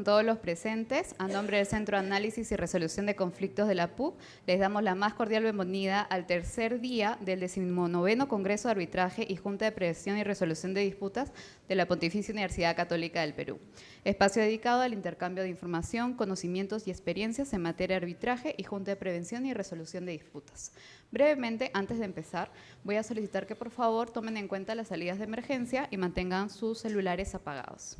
con todos los presentes. A nombre del Centro de Análisis y Resolución de Conflictos de la PUC, les damos la más cordial bienvenida al tercer día del 19º Congreso de Arbitraje y Junta de Prevención y Resolución de Disputas de la Pontificia Universidad Católica del Perú. Espacio dedicado al intercambio de información, conocimientos y experiencias en materia de arbitraje y Junta de Prevención y Resolución de Disputas. Brevemente, antes de empezar, voy a solicitar que por favor tomen en cuenta las salidas de emergencia y mantengan sus celulares apagados.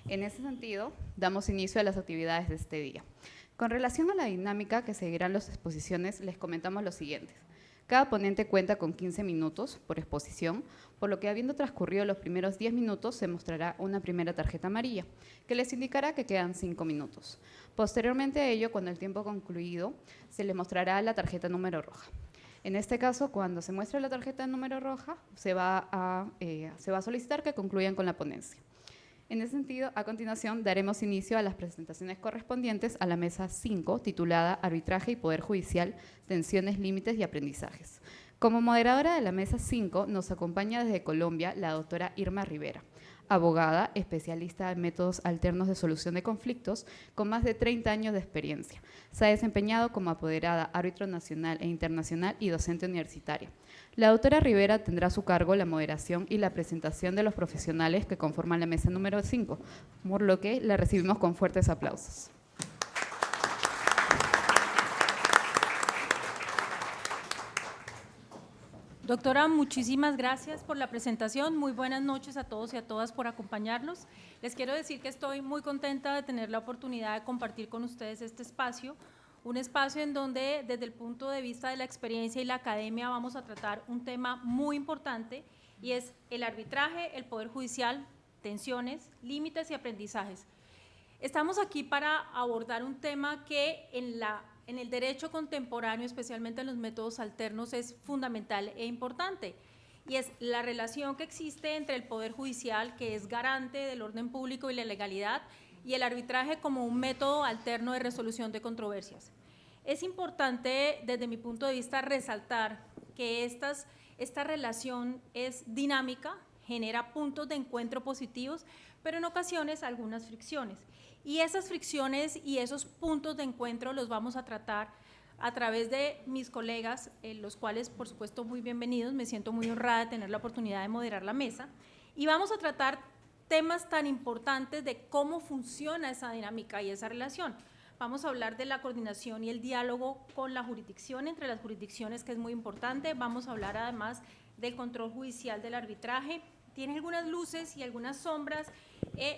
En ese sentido, damos inicio a las actividades de este día. Con relación a la dinámica que seguirán las exposiciones, les comentamos lo siguiente. Cada ponente cuenta con 15 minutos por exposición, por lo que habiendo transcurrido los primeros 10 minutos se mostrará una primera tarjeta amarilla, que les indicará que quedan 5 minutos. Posteriormente a ello, cuando el tiempo ha concluido, se les mostrará la tarjeta número roja. En este caso, cuando se muestre la tarjeta número roja, se va a solicitar que concluyan con la ponencia. En ese sentido, a continuación, daremos inicio a las presentaciones correspondientes a la mesa 5, titulada Arbitraje y Poder Judicial, Tensiones, Límites y Aprendizajes. Como moderadora de la mesa 5, nos acompaña desde Colombia la doctora Irma Rivera, abogada, especialista en métodos alternos de solución de conflictos, con más de 30 años de experiencia. Se ha desempeñado como apoderada, árbitro nacional e internacional y docente universitaria. La doctora Rivera tendrá a su cargo la moderación y la presentación de los profesionales que conforman la mesa número 5, por lo que la recibimos con fuertes aplausos. Doctora, muchísimas gracias por la presentación. Muy buenas noches a todos y a todas por acompañarnos. Les quiero decir que estoy muy contenta de tener la oportunidad de compartir con ustedes este espacio, un espacio en donde desde el punto de vista de la experiencia y la academia vamos a tratar un tema muy importante y es el arbitraje, el poder judicial, tensiones, límites y aprendizajes. Estamos aquí para abordar un tema que en el derecho contemporáneo, especialmente en los métodos alternos, es fundamental e importante, y es la relación que existe entre el Poder Judicial, que es garante del orden público y la legalidad, y el arbitraje como un método alterno de resolución de controversias. Es importante, desde mi punto de vista, resaltar que esta relación es dinámica, genera puntos de encuentro positivos, pero en ocasiones algunas fricciones. Y esas fricciones y esos puntos de encuentro los vamos a tratar a través de mis colegas, los cuales, por supuesto, muy bienvenidos. Me siento muy honrada de tener la oportunidad de moderar la mesa. Y vamos a tratar temas tan importantes de cómo funciona esa dinámica y esa relación. Vamos a hablar de la coordinación y el diálogo con la jurisdicción, entre las jurisdicciones, que es muy importante. Vamos a hablar además del control judicial del arbitraje. Tiene algunas luces y algunas sombras,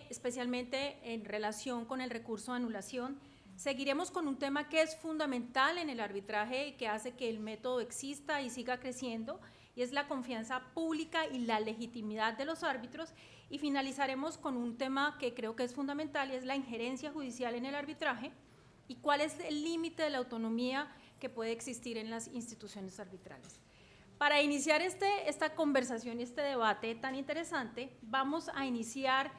especialmente en relación con el recurso de anulación. Seguiremos con un tema que es fundamental en el arbitraje y que hace que el método exista y siga creciendo, y es la confianza pública y la legitimidad de los árbitros. Y finalizaremos con un tema que creo que es fundamental y es la injerencia judicial en el arbitraje y cuál es el límite de la autonomía que puede existir en las instituciones arbitrales. Para iniciar esta conversación y este debate tan interesante, vamos a iniciar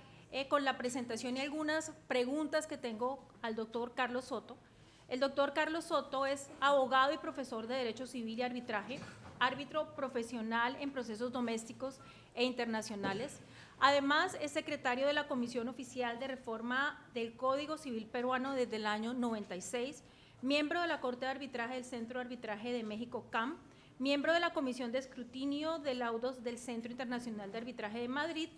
con la presentación y algunas preguntas que tengo al doctor Carlos Soto. El doctor Carlos Soto es abogado y profesor de Derecho Civil y Arbitraje, árbitro profesional en procesos domésticos e internacionales. Además, es secretario de la Comisión Oficial de Reforma del Código Civil Peruano desde el año 96, miembro de la Corte de Arbitraje del Centro de Arbitraje de México, CAM, miembro de la Comisión de Escrutinio de Laudos del Centro Internacional de Arbitraje de Madrid,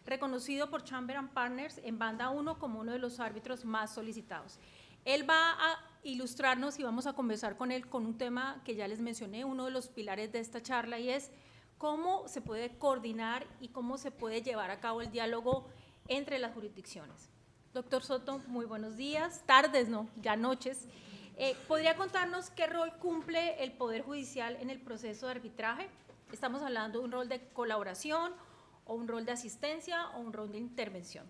reconocido por Chamber & Partners en banda 1 como uno de los árbitros más solicitados. Él va a ilustrarnos y vamos a conversar con él con un tema que ya les mencioné, uno de los pilares de esta charla, y es cómo se puede coordinar y cómo se puede llevar a cabo el diálogo entre las jurisdicciones. Doctor Soto, muy buenos días, tardes, no, ya noches. ¿Podría contarnos qué rol cumple el Poder Judicial en el proceso de arbitraje? ¿Estamos hablando de un rol de colaboración o un rol de asistencia o un rol de intervención?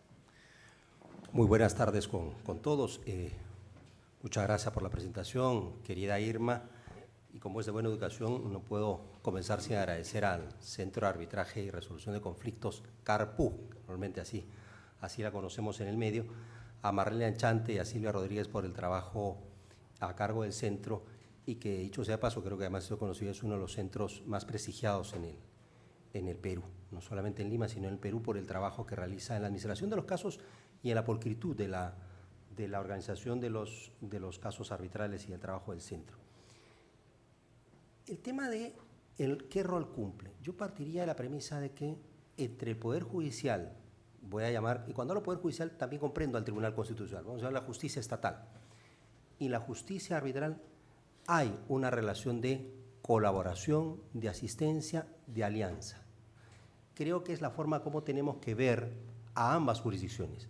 Muy buenas tardes con todos. Muchas gracias por la presentación, querida Irma. Y como es de buena educación, no puedo comenzar sin agradecer al Centro de Arbitraje y Resolución de Conflictos, CARPU, normalmente así la conocemos en el medio, a Marlene Anchante y a Silvia Rodríguez por el trabajo a cargo del centro, y que, dicho sea de paso, creo que además esto conocido, es uno de los centros más prestigiados en el Perú, no solamente en Lima, sino en el Perú, por el trabajo que realiza en la administración de los casos y en la pulcritud de de la organización de los casos arbitrales y el trabajo del centro. El tema de qué rol cumple. Yo partiría de la premisa de que entre el Poder Judicial, voy a llamar, y cuando hablo Poder Judicial también comprendo al Tribunal Constitucional, vamos a hablar de la justicia estatal, y la justicia arbitral hay una relación de colaboración, de asistencia, de alianza. Creo que es la forma como tenemos que ver a ambas jurisdicciones,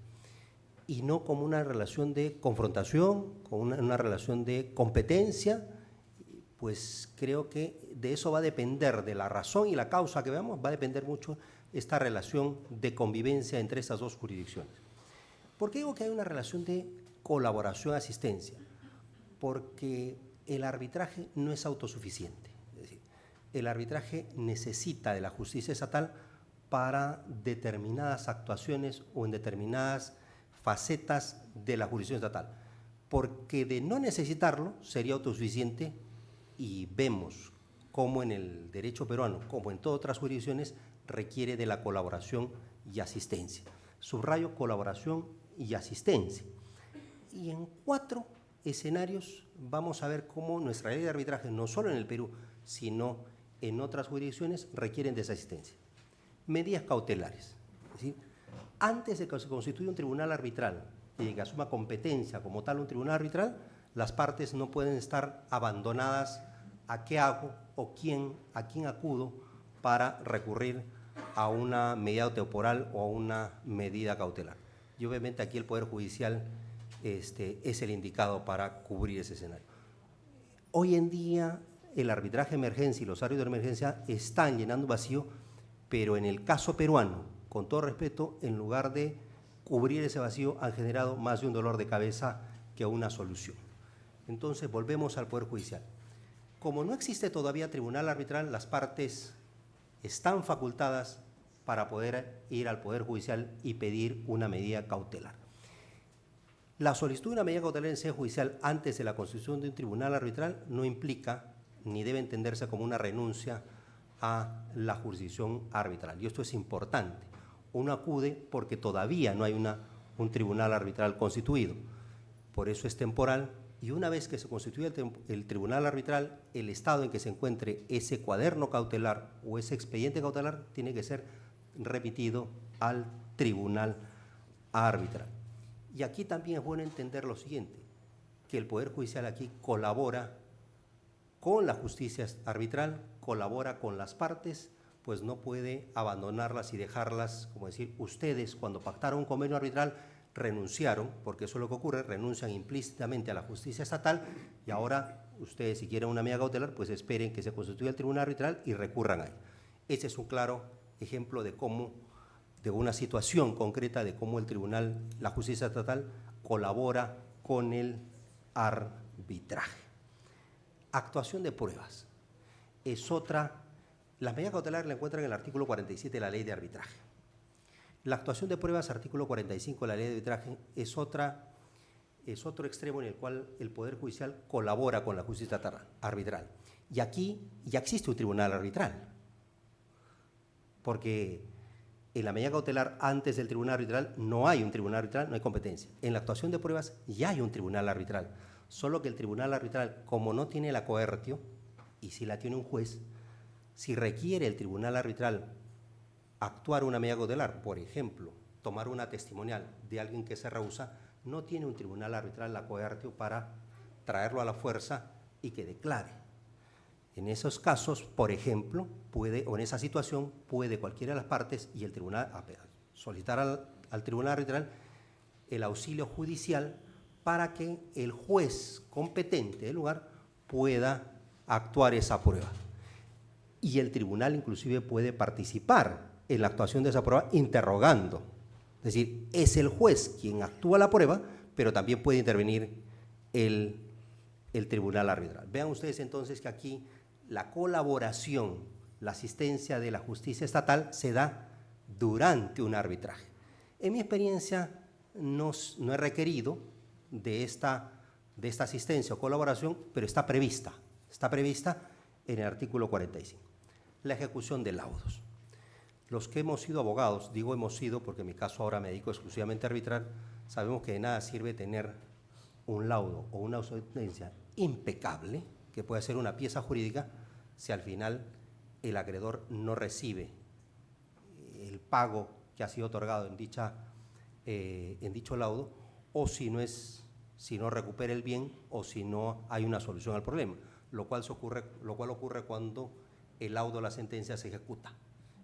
y no como una relación de confrontación, como una relación de competencia. Pues creo que de eso va a depender, de la razón y la causa que veamos, va a depender mucho esta relación de convivencia entre estas dos jurisdicciones. ¿Por qué digo que hay una relación de colaboración-asistencia? Porque el arbitraje no es autosuficiente. Es decir, el arbitraje necesita de la justicia estatal para determinadas actuaciones o en determinadas facetas de la jurisdicción estatal. Porque de no necesitarlo sería autosuficiente, y vemos cómo en el derecho peruano, como en todas otras jurisdicciones, requiere de la colaboración y asistencia. Subrayo colaboración y asistencia. Y en 4 escenarios vamos a ver cómo nuestra ley de arbitraje, no solo en el Perú, sino en otras jurisdicciones, requieren de esa asistencia. Medidas cautelares. Es decir, antes de que se constituya un tribunal arbitral y que asuma competencia como tal un tribunal arbitral, las partes no pueden estar abandonadas a qué hago o a quién acudo para recurrir a una medida temporal o a una medida cautelar. Y obviamente aquí el Poder Judicial es el indicado para cubrir ese escenario. Hoy en día el arbitraje de emergencia y los árbitros de emergencia están llenando un vacío, pero en el caso peruano, con todo respeto, en lugar de cubrir ese vacío, han generado más de un dolor de cabeza que una solución. Entonces, volvemos al Poder Judicial. Como no existe todavía tribunal arbitral, las partes están facultadas para poder ir al Poder Judicial y pedir una medida cautelar. La solicitud de una medida cautelar en sede judicial antes de la constitución de un tribunal arbitral no implica ni debe entenderse como una renuncia a la jurisdicción arbitral. Y esto es importante. Uno acude porque todavía no hay un tribunal arbitral constituido. Por eso es temporal. Y una vez que se constituye el tribunal arbitral, el estado en que se encuentre ese cuaderno cautelar o ese expediente cautelar tiene que ser remitido al tribunal arbitral. Y aquí también es bueno entender lo siguiente, que el Poder Judicial aquí colabora con la justicia arbitral, colabora con las partes, pues no puede abandonarlas y dejarlas, como decir, ustedes cuando pactaron un convenio arbitral renunciaron, porque eso es lo que ocurre, renuncian implícitamente a la justicia estatal y ahora ustedes si quieren una medida cautelar, pues esperen que se constituya el tribunal arbitral y recurran ahí. Ese es un claro ejemplo de cómo, de una situación concreta de cómo el tribunal, la justicia estatal, colabora con el arbitraje. Actuación de pruebas. Es otra, las medidas cautelares la encuentran en el artículo 47 de la Ley de Arbitraje. La actuación de pruebas, artículo 45 de la Ley de Arbitraje, es otro extremo en el cual el Poder Judicial colabora con la justicia arbitral. Y aquí ya existe un tribunal arbitral, porque en la medida cautelar antes del tribunal arbitral no hay un tribunal arbitral, no hay competencia. En la actuación de pruebas ya hay un tribunal arbitral, solo que el tribunal arbitral, como no tiene la coertio, y si la tiene un juez, si requiere el tribunal arbitral actuar una medida cautelar, por ejemplo, tomar una testimonial de alguien que se rehúsa, no tiene un tribunal arbitral la coertio para traerlo a la fuerza y que declare. En esos casos, por ejemplo, o en esa situación, puede cualquiera de las partes y el tribunal solicitar al tribunal arbitral el auxilio judicial para que el juez competente del lugar pueda actuar esa prueba. Y el tribunal inclusive puede participar en la actuación de esa prueba interrogando. Es decir, es el juez quien actúa la prueba, pero también puede intervenir el tribunal arbitral. Vean ustedes entonces que aquí la colaboración, la asistencia de la justicia estatal se da durante un arbitraje. En mi experiencia no he requerido de esta asistencia o colaboración, pero está prevista en el artículo 45. La ejecución de laudos. Los que hemos sido abogados, digo hemos sido porque en mi caso ahora me dedico exclusivamente a arbitrar, sabemos que de nada sirve tener un laudo o una sentencia impecable, que puede ser una pieza jurídica, si al final el acreedor no recibe el pago que ha sido otorgado en dicho laudo, o si no recupera el bien, o si no hay una solución al problema, lo cual ocurre cuando el laudo o la sentencia se ejecuta.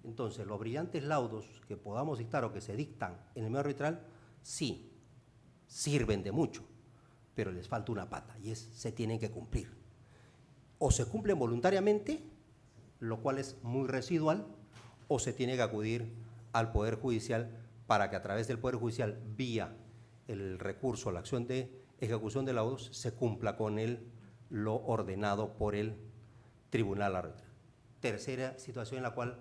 Entonces, los brillantes laudos que podamos dictar o que se dictan en el medio arbitral, sí, sirven de mucho, pero les falta una pata y se tienen que cumplir. O se cumplen voluntariamente, lo cual es muy residual, o se tiene que acudir al Poder Judicial para que a través del Poder Judicial, vía el recurso, la acción de ejecución de laudos, se cumpla con lo ordenado por el tribunal arbitral. Tercera situación en la cual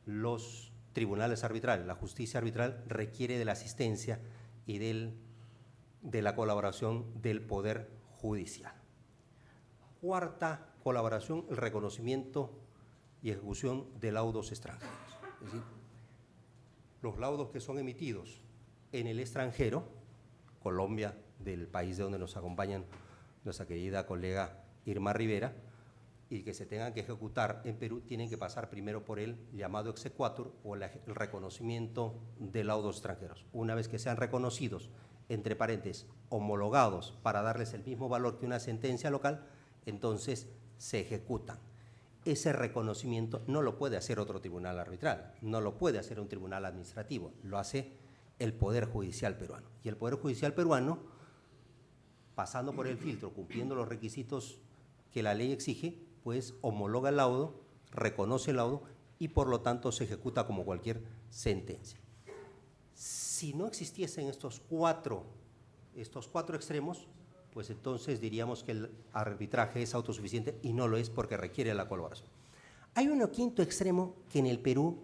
los tribunales arbitrales, la justicia arbitral, requiere de la asistencia y de la colaboración del Poder Judicial. Cuarta colaboración, el reconocimiento y ejecución de laudos extranjeros. Es decir, los laudos que son emitidos en el extranjero, Colombia, del país de donde nos acompañan nuestra querida colega Irma Rivera, y que se tengan que ejecutar en Perú, tienen que pasar primero por el llamado exequatur o el reconocimiento de laudos extranjeros. Una vez que sean reconocidos, entre paréntesis, homologados para darles el mismo valor que una sentencia local, entonces se ejecutan. Ese reconocimiento no lo puede hacer otro tribunal arbitral, no lo puede hacer un tribunal administrativo, lo hace el Poder Judicial peruano. Y el Poder Judicial peruano, pasando por el filtro, cumpliendo los requisitos que la ley exige, pues homologa el laudo, reconoce el laudo y por lo tanto se ejecuta como cualquier sentencia. Si no existiesen estos cuatro extremos, pues entonces diríamos que el arbitraje es autosuficiente y no lo es porque requiere la colaboración. Hay un quinto extremo que en el Perú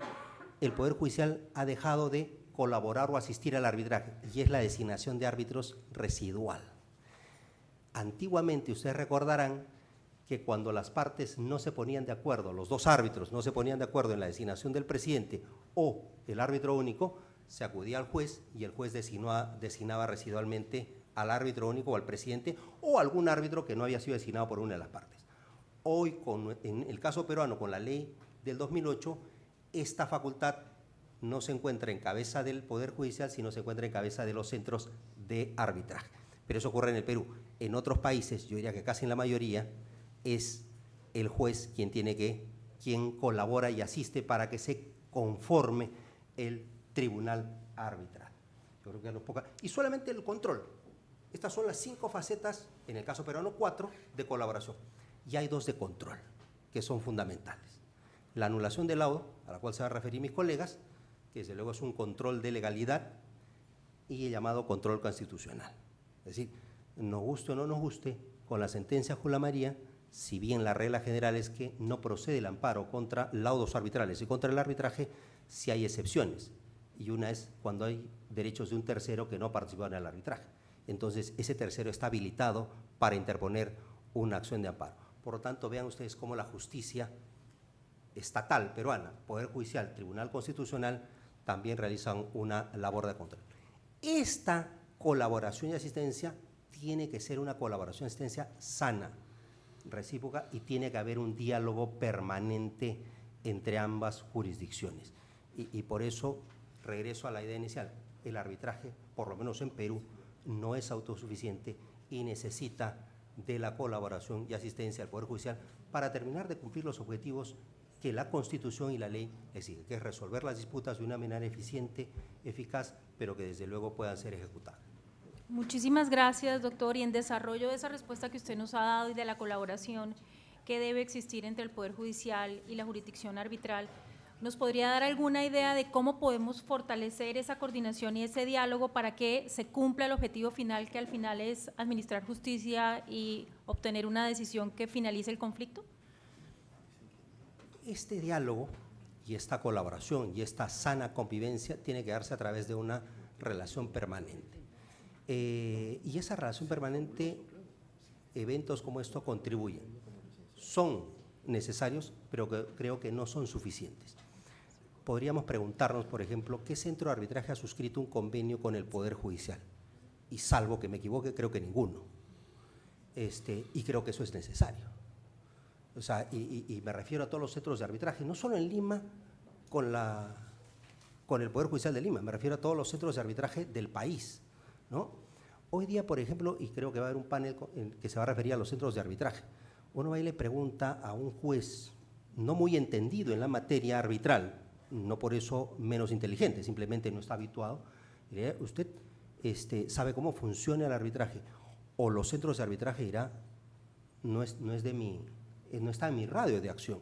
el Poder Judicial ha dejado de colaborar o asistir al arbitraje y es la designación de árbitros residual. Antiguamente ustedes recordarán que cuando las partes no se ponían de acuerdo, los dos árbitros no se ponían de acuerdo en la designación del presidente o el árbitro único, se acudía al juez y el juez designaba residualmente al árbitro único o al presidente o algún árbitro que no había sido designado por una de las partes. Hoy, en el caso peruano, con la ley del 2008, esta facultad no se encuentra en cabeza del Poder Judicial, sino se encuentra en cabeza de los centros de arbitraje. Pero eso ocurre en el Perú. En otros países, yo diría que casi en la mayoría, es el juez quien colabora y asiste para que se conforme el tribunal arbitral. Yo creo que a los pocas. Y solamente el control. Estas son las 5 facetas, en el caso peruano 4, de colaboración. Y hay 2 de control, que son fundamentales. La anulación del laudo, a la cual se van a referir mis colegas, que desde luego es un control de legalidad, y el llamado control constitucional. Es decir, nos guste o no nos guste, con la sentencia Jula María, si bien la regla general es que no procede el amparo contra laudos arbitrales y contra el arbitraje, si hay excepciones. Y una es cuando hay derechos de un tercero que no participaron en el arbitraje. Entonces, ese tercero está habilitado para interponer una acción de amparo. Por lo tanto, vean ustedes cómo la justicia estatal peruana, Poder Judicial, Tribunal Constitucional, también realizan una labor de control. Esta colaboración y asistencia tiene que ser una colaboración y asistencia sana, recíproca, y tiene que haber un diálogo permanente entre ambas jurisdicciones. Y por eso regreso a la idea inicial, el arbitraje, por lo menos en Perú, no es autosuficiente y necesita de la colaboración y asistencia al Poder Judicial para terminar de cumplir los objetivos que la Constitución y la ley exigen, que es resolver las disputas de una manera eficiente, eficaz, pero que desde luego puedan ser ejecutadas. Muchísimas gracias, doctor. Y en desarrollo de esa respuesta que usted nos ha dado y de la colaboración que debe existir entre el Poder Judicial y la jurisdicción arbitral, ¿nos podría dar alguna idea de cómo podemos fortalecer esa coordinación y ese diálogo para que se cumpla el objetivo final, que al final es administrar justicia y obtener una decisión que finalice el conflicto? Este diálogo y esta colaboración y esta sana convivencia tiene que darse a través de una relación permanente. Y esa relación permanente, eventos como esto contribuyen. Son necesarios, pero creo que no son suficientes. podríamos preguntarnos, por ejemplo, ¿qué centro de arbitraje ha suscrito un convenio con el Poder Judicial? Y salvo que me equivoque, creo que ninguno. Y creo que eso es necesario. O sea, y me refiero a todos los centros de arbitraje, no solo en Lima con el Poder Judicial de Lima, me refiero a todos los centros de arbitraje del país, ¿no? Hoy día, por ejemplo, y creo que va a haber un panel que se va a referir a los centros de arbitraje, uno va y le pregunta a un juez no muy entendido en la materia arbitral, no por eso menos inteligente, simplemente no está habituado, y le dice, ¿usted sabe cómo funciona el arbitraje? O los centros de arbitraje dirá, no está en mi radio de acción.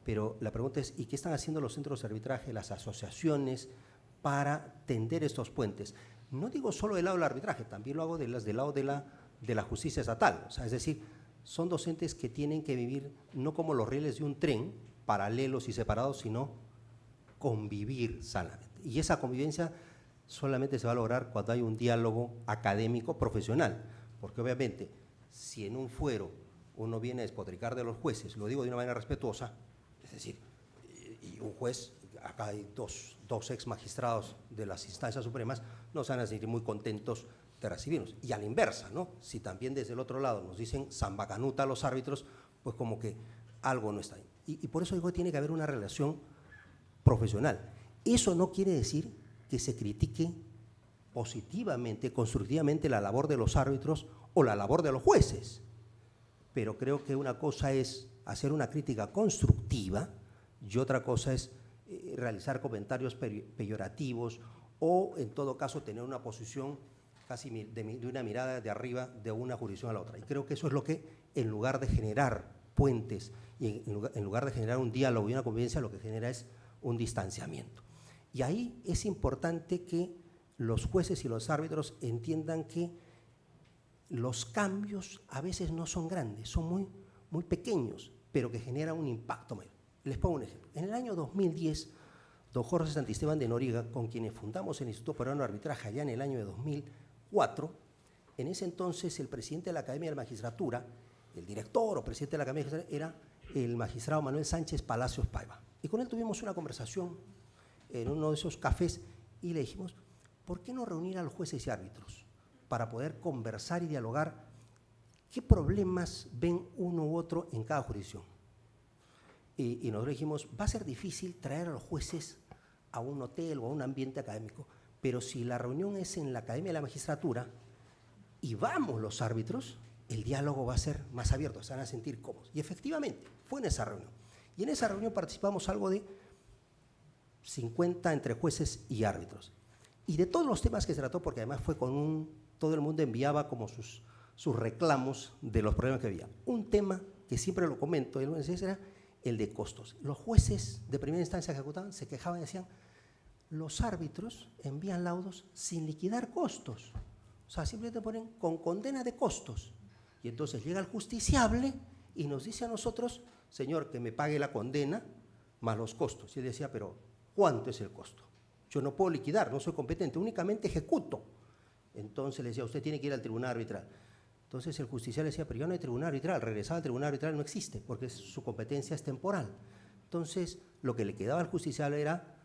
Pero la pregunta es, ¿y qué están haciendo los centros de arbitraje, las asociaciones, para tender estos puentes? No digo solo del lado del arbitraje, también lo hago del lado de la justicia estatal. O sea, es decir, son docentes que tienen que vivir no como los rieles de un tren, paralelos y separados, sino convivir sanamente. Y esa convivencia solamente se va a lograr cuando hay un diálogo académico profesional, porque obviamente si en un fuero uno viene a despotricar de los jueces, lo digo de una manera respetuosa, es decir, y un juez, acá hay dos ex magistrados de las instancias supremas, no se van a sentir muy contentos de recibirnos. Y a la inversa, ¿no? Si también desde el otro lado nos dicen zambacanuta a los árbitros, pues como que algo no está ahí. Y por eso digo que tiene que haber una relación profesional. Eso no quiere decir que se critique positivamente, constructivamente la labor de los árbitros o la labor de los jueces. Pero creo que una cosa es hacer una crítica constructiva y otra cosa es realizar comentarios peyorativos o, en todo caso, tener una posición casi de una mirada de arriba de una jurisdicción a la otra. Y creo que eso es lo que, en lugar de generar puentes y en lugar de generar un diálogo y una convivencia, lo que genera es un distanciamiento. Y ahí es importante que los jueces y los árbitros entiendan que los cambios a veces no son grandes, son muy pequeños, pero que generan un impacto mayor. Les pongo un ejemplo. En el año 2010, don Jorge Santisteban de Noriega, con quienes fundamos el Instituto Peruano de Arbitraje allá en el año de 2004, en ese entonces el presidente de la Academia de la Magistratura, el director o presidente de la Academia de la Magistratura, era el magistrado Manuel Sánchez Palacios Paiva. Y con él tuvimos una conversación en uno de esos cafés y le dijimos, ¿por qué no reunir a los jueces y árbitros para poder conversar y dialogar qué problemas ven uno u otro en cada jurisdicción? Y nosotros dijimos, va a ser difícil traer a los jueces a un hotel o a un ambiente académico, pero si la reunión es en la Academia de la Magistratura y vamos los árbitros, el diálogo va a ser más abierto, se van a sentir cómodos. Y efectivamente, fue en esa reunión. Y en esa reunión participamos algo de 50 entre jueces y árbitros. Y de todos los temas que se trató, porque además fue todo el mundo enviaba como sus reclamos de los problemas que había. Un tema que siempre lo comento, era el de costos. Los jueces de primera instancia que ejecutaban se quejaban y decían, los árbitros envían laudos sin liquidar costos. O sea, simplemente ponen con condena de costos. Y entonces llega el justiciable y nos dice a nosotros, señor, que me pague la condena más los costos. Y él decía, pero ¿cuánto es el costo? Yo no puedo liquidar, no soy competente, únicamente ejecuto. Entonces le decía, usted tiene que ir al tribunal arbitral. Entonces el justiciable decía, pero ya no hay tribunal arbitral, regresar al tribunal arbitral no existe, porque su competencia es temporal. Entonces lo que le quedaba al justiciable era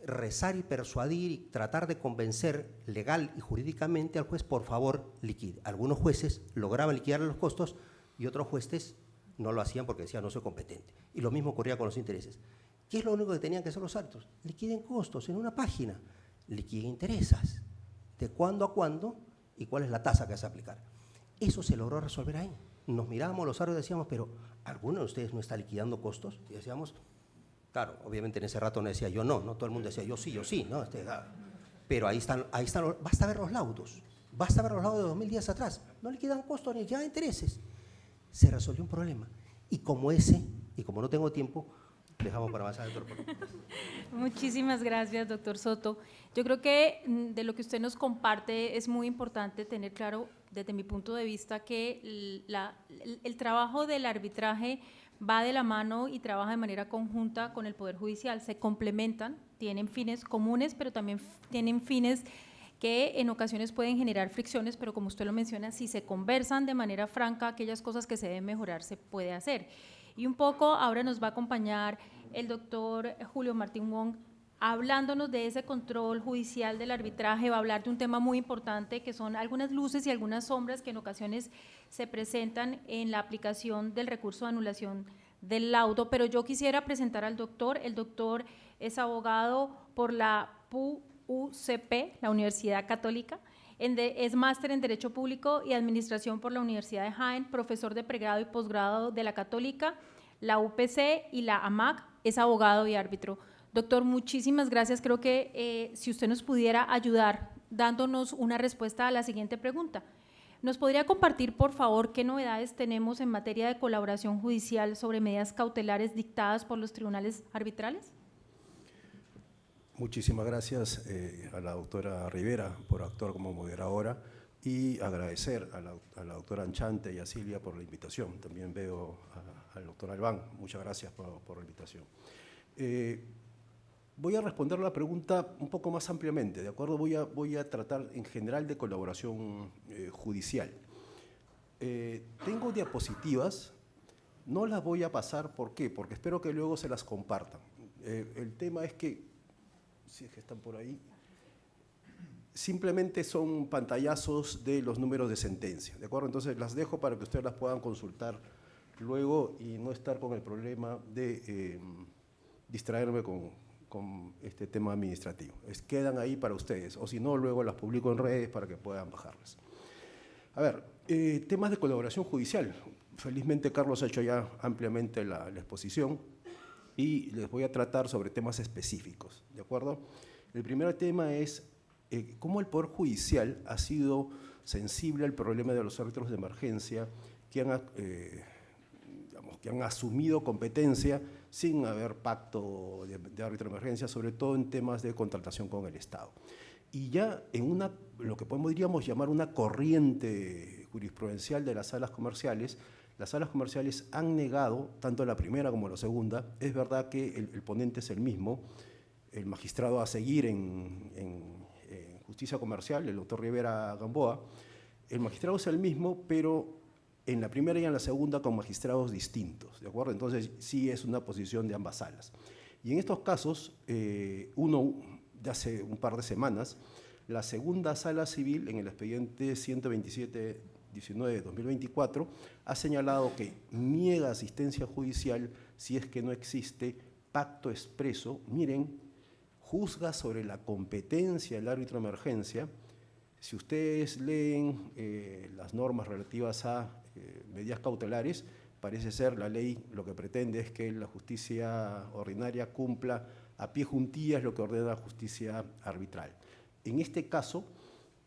rezar y persuadir y tratar de convencer legal y jurídicamente al juez, por favor, liquide. Algunos jueces lograban liquidar los costos y otros jueces no lo hacían porque decían, no soy competente. Y lo mismo ocurría con los intereses. ¿Qué es lo único que tenían que hacer los árbitros? Liquiden costos en una página, liquiden intereses, de cuándo a cuándo y cuál es la tasa que vas a aplicar. Eso se logró resolver ahí. Nos mirábamos los árbitros y decíamos, pero ¿alguno de ustedes no está liquidando costos? Y decíamos, claro, obviamente en ese rato no decía yo no todo el mundo decía yo sí, ¿no? Pero ahí están, basta ver los laudos de 2010 atrás, no liquidan costos ni liquidan intereses. Se resolvió un problema. Y como no tengo tiempo, dejamos para más adelante. Muchísimas gracias, doctor Soto. Yo creo que de lo que usted nos comparte es muy importante tener claro, desde mi punto de vista, que el trabajo del arbitraje va de la mano y trabaja de manera conjunta con el Poder Judicial. Se complementan, tienen fines comunes, pero también tienen fines que en ocasiones pueden generar fricciones, pero como usted lo menciona, si se conversan de manera franca, aquellas cosas que se deben mejorar se puede hacer. Y un poco ahora nos va a acompañar el doctor Julio Martín Wong, hablándonos de ese control judicial del arbitraje. Va a hablar de un tema muy importante que son algunas luces y algunas sombras que en ocasiones se presentan en la aplicación del recurso de anulación del laudo, pero yo quisiera presentar al doctor. El doctor es abogado por la PUCP, la Universidad Católica, es máster en Derecho Público y Administración por la Universidad de Jaén, profesor de pregrado y posgrado de la Católica, la UPC y la AMAC, es abogado y árbitro. Doctor, muchísimas gracias. Creo que si usted nos pudiera ayudar dándonos una respuesta a la siguiente pregunta. ¿Nos podría compartir, por favor, qué novedades tenemos en materia de colaboración judicial sobre medidas cautelares dictadas por los tribunales arbitrales? Muchísimas gracias a la doctora Rivera por actuar como moderadora y agradecer a la doctora Anchante y a Silvia por la invitación. También veo al doctor Albán. Muchas gracias por la invitación. Voy a responder la pregunta un poco más ampliamente, ¿de acuerdo? Voy a tratar en general de colaboración judicial. Tengo diapositivas, no las voy a pasar, ¿por qué? Porque espero que luego se las compartan. El tema es que, si es que están por ahí, simplemente son pantallazos de los números de sentencia, ¿de acuerdo? Entonces las dejo para que ustedes las puedan consultar luego y no estar con el problema de distraerme con este tema administrativo. Quedan ahí para ustedes, o si no, luego las publico en redes para que puedan bajarlas. A ver, temas de colaboración judicial. Felizmente Carlos ha hecho ya ampliamente la exposición y les voy a tratar sobre temas específicos, ¿de acuerdo? El primer tema es cómo el Poder Judicial ha sido sensible al problema de los árbitros de emergencia que han asumido competencia sin haber pacto de árbitro de emergencia, sobre todo en temas de contratación con el Estado. Y ya en lo que podríamos llamar una corriente jurisprudencial de las salas comerciales han negado, tanto la primera como la segunda. Es verdad que el ponente es el mismo, el magistrado a seguir en justicia comercial, el doctor Rivera Gamboa. El magistrado es el mismo, pero en la primera y en la segunda con magistrados distintos, ¿de acuerdo? Entonces sí es una posición de ambas salas. Y en estos casos, uno de hace un par de semanas, la segunda sala civil en el expediente 127-19-2024 ha señalado que niega asistencia judicial si es que no existe pacto expreso. Miren, juzga sobre la competencia del árbitro de emergencia. Si ustedes leen las normas relativas a medidas cautelares, parece ser la ley lo que pretende es que la justicia ordinaria cumpla a pie juntillas lo que ordena la justicia arbitral. En este caso,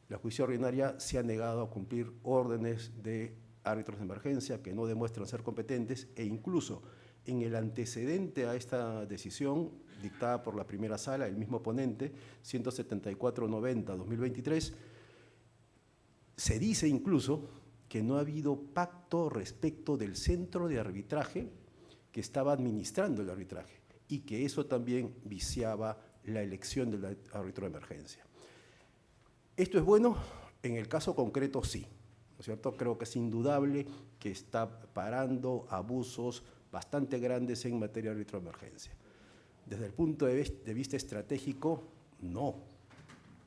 la justicia ordinaria se ha negado a cumplir órdenes de árbitros de emergencia que no demuestran ser competentes, e incluso en el antecedente a esta decisión dictada por la primera sala, el mismo ponente, 174-90-2023, se dice incluso que no ha habido pacto respecto del centro de arbitraje que estaba administrando el arbitraje y que eso también viciaba la elección del árbitro de emergencia. ¿Esto es bueno? En el caso concreto sí, ¿no es cierto? Creo que es indudable que está parando abusos bastante grandes en materia de árbitro de emergencia. Desde el punto de vista estratégico, no,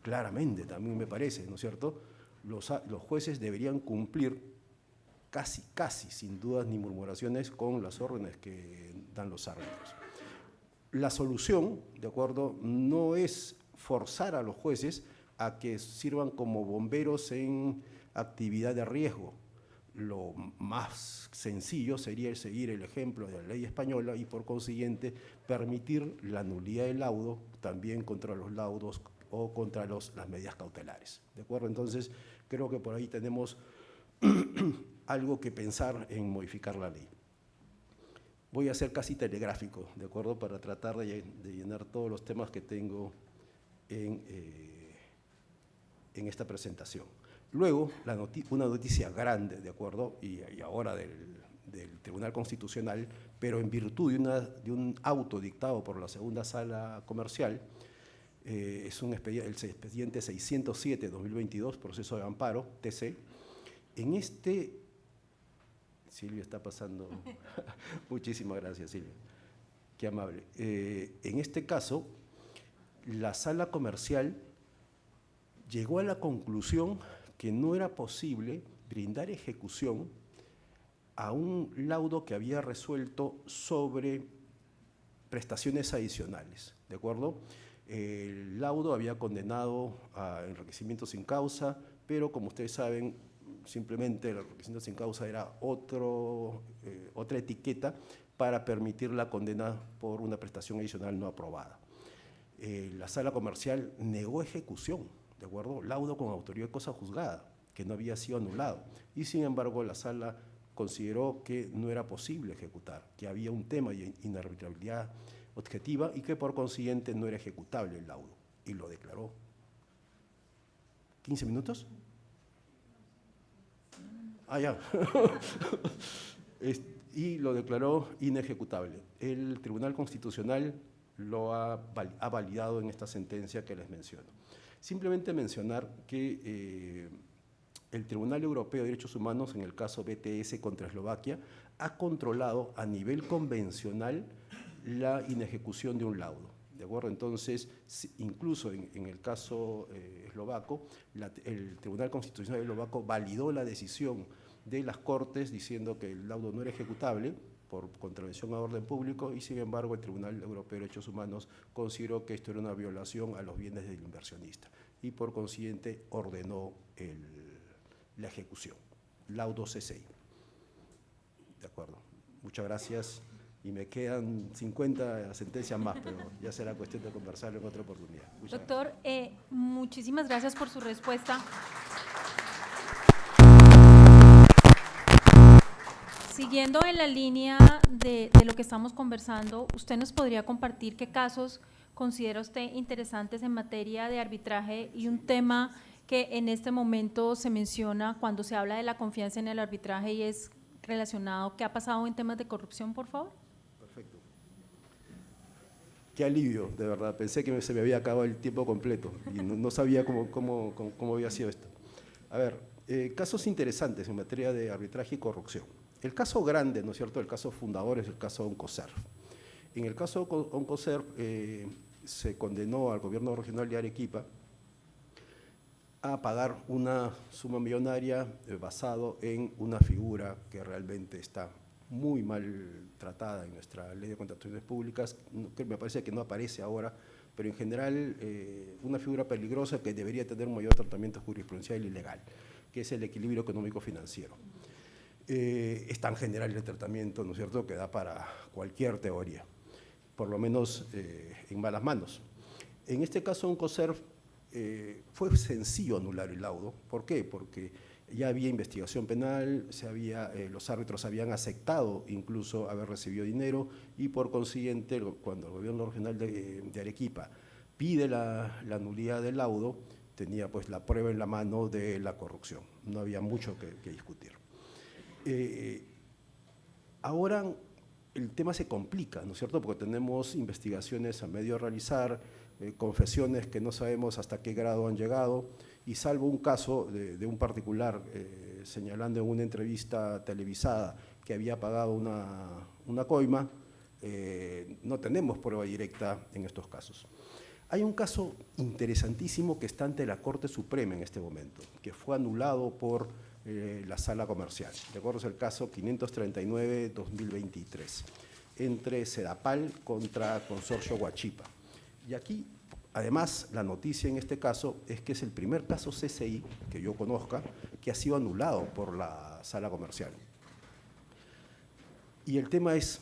claramente también me parece, ¿no es cierto? Los jueces deberían cumplir casi sin dudas ni murmuraciones con las órdenes que dan los árbitros. La solución, de acuerdo, no es forzar a los jueces a que sirvan como bomberos en actividad de riesgo. Lo más sencillo sería seguir el ejemplo de la ley española y, por consiguiente, permitir la nulidad del laudo también contra los laudos o contra las medidas cautelares, ¿de acuerdo? Entonces, creo que por ahí tenemos algo que pensar en modificar la ley. Voy a ser casi telegráfico, ¿de acuerdo? Para tratar de llenar todos los temas que tengo en esta presentación. Luego, una noticia grande, ¿de acuerdo? Y ahora del Tribunal Constitucional, pero en virtud de un auto dictado por la segunda sala comercial, es el expediente 607-2022, proceso de amparo, TC. En Silvia está pasando, muchísimas gracias, Silvia. Qué amable. En este caso, la sala comercial llegó a la conclusión que no era posible brindar ejecución a un laudo que había resuelto sobre prestaciones adicionales, ¿de acuerdo? El laudo había condenado a enriquecimiento sin causa, pero como ustedes saben, simplemente el enriquecimiento sin causa era otra etiqueta para permitir la condena por una prestación adicional no aprobada. La sala comercial negó ejecución, ¿de acuerdo? Laudo con autoridad de cosa juzgada, que no había sido anulado. Y sin embargo, la sala consideró que no era posible ejecutar, que había un tema de inarbitrabilidad objetiva y que por consiguiente no era ejecutable el laudo, y lo declaró. ¿15 minutos? Ah, ya. Y lo declaró inejecutable. El Tribunal Constitucional lo ha validado en esta sentencia que les menciono. Simplemente mencionar que el Tribunal Europeo de Derechos Humanos, en el caso BTS contra Eslovaquia, ha controlado a nivel convencional la inejecución de un laudo, ¿de acuerdo? Entonces, incluso en el caso eslovaco, el Tribunal Constitucional eslovaco validó la decisión de las Cortes diciendo que el laudo no era ejecutable por contravención a orden público y, sin embargo, el Tribunal Europeo de Derechos Humanos consideró que esto era una violación a los bienes del inversionista y, por consiguiente, ordenó la ejecución. Laudo CCI. De acuerdo. Muchas gracias. Y me quedan 50 sentencias más, pero ya será cuestión de conversarlo en otra oportunidad. Doctor, muchísimas gracias por su respuesta. Siguiendo en la línea de lo que estamos conversando, ¿usted nos podría compartir qué casos considera usted interesantes en materia de arbitraje y un tema que en este momento se menciona cuando se habla de la confianza en el arbitraje y es relacionado, ¿qué ha pasado en temas de corrupción, por favor? Perfecto. Qué alivio, de verdad. Pensé que se me había acabado el tiempo completo y no sabía cómo había sido esto. A ver, casos interesantes en materia de arbitraje y corrupción. El caso grande, ¿no es cierto?, el caso fundador es el caso Oncocerf. En el caso Oncocerf se condenó al gobierno regional de Arequipa a pagar una suma millonaria basado en una figura que realmente está muy mal tratada en nuestra ley de contrataciones públicas, que me parece que no aparece ahora, pero en general una figura peligrosa que debería tener un mayor tratamiento jurisprudencial y legal, que es el equilibrio económico-financiero. Es tan general el tratamiento, ¿no es cierto?, que da para cualquier teoría, por lo menos en malas manos. En este caso, Oncocerf, fue sencillo anular el laudo. ¿Por qué? Porque ya había investigación penal, los árbitros habían aceptado incluso haber recibido dinero y por consiguiente, cuando el gobierno regional de Arequipa pide la nulidad del laudo, tenía pues la prueba en la mano de la corrupción. No había mucho que discutir. Ahora el tema se complica, ¿no es cierto?, porque tenemos investigaciones a medio realizar, confesiones que no sabemos hasta qué grado han llegado, y salvo un caso de un particular señalando en una entrevista televisada que había pagado una coima, no tenemos prueba directa en estos casos. Hay un caso interesantísimo que está ante la Corte Suprema en este momento, que fue anulado por la sala comercial. De acuerdo, es el caso 539-2023, entre Sedapal contra Consorcio Huachipa. Y aquí, además, la noticia en este caso es que es el primer caso CCI que yo conozca que ha sido anulado por la sala comercial. Y el tema es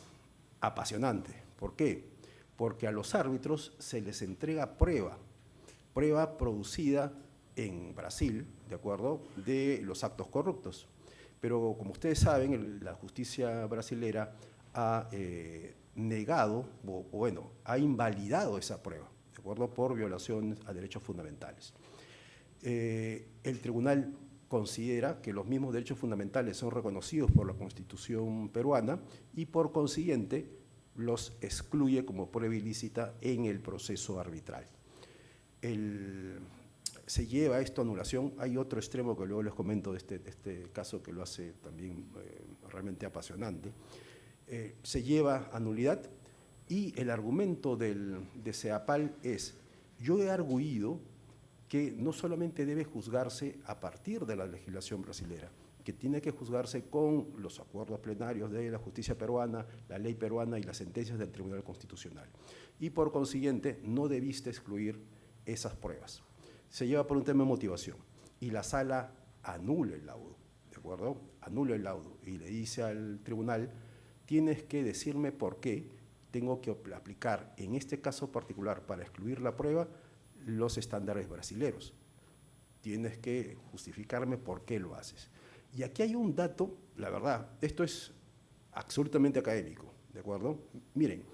apasionante. ¿Por qué? Porque a los árbitros se les entrega prueba producida en Brasil, ¿de acuerdo?, de los actos corruptos. Pero como ustedes saben, la justicia brasilera ha negado, ha invalidado esa prueba, ¿de acuerdo?, por violación a derechos fundamentales. El tribunal considera que los mismos derechos fundamentales son reconocidos por la Constitución peruana y por consiguiente los excluye como prueba ilícita en el proceso arbitral. Se lleva esto a anulación. Hay otro extremo que luego les comento de este caso que lo hace también realmente apasionante. Se lleva a nulidad Y el argumento de CEAPAL es, yo he arguido que no solamente debe juzgarse a partir de la legislación brasilera, que tiene que juzgarse con los acuerdos plenarios de la justicia peruana, la ley peruana y las sentencias del Tribunal Constitucional. Y por consiguiente, no debiste excluir esas pruebas. Se lleva por un tema de motivación y la sala anula el laudo, ¿de acuerdo? Anula el laudo y le dice al tribunal, tienes que decirme por qué tengo que aplicar en este caso particular para excluir la prueba los estándares brasileros. Tienes que justificarme por qué lo haces. Y aquí hay un dato, la verdad, esto es absolutamente académico, ¿de acuerdo? Miren,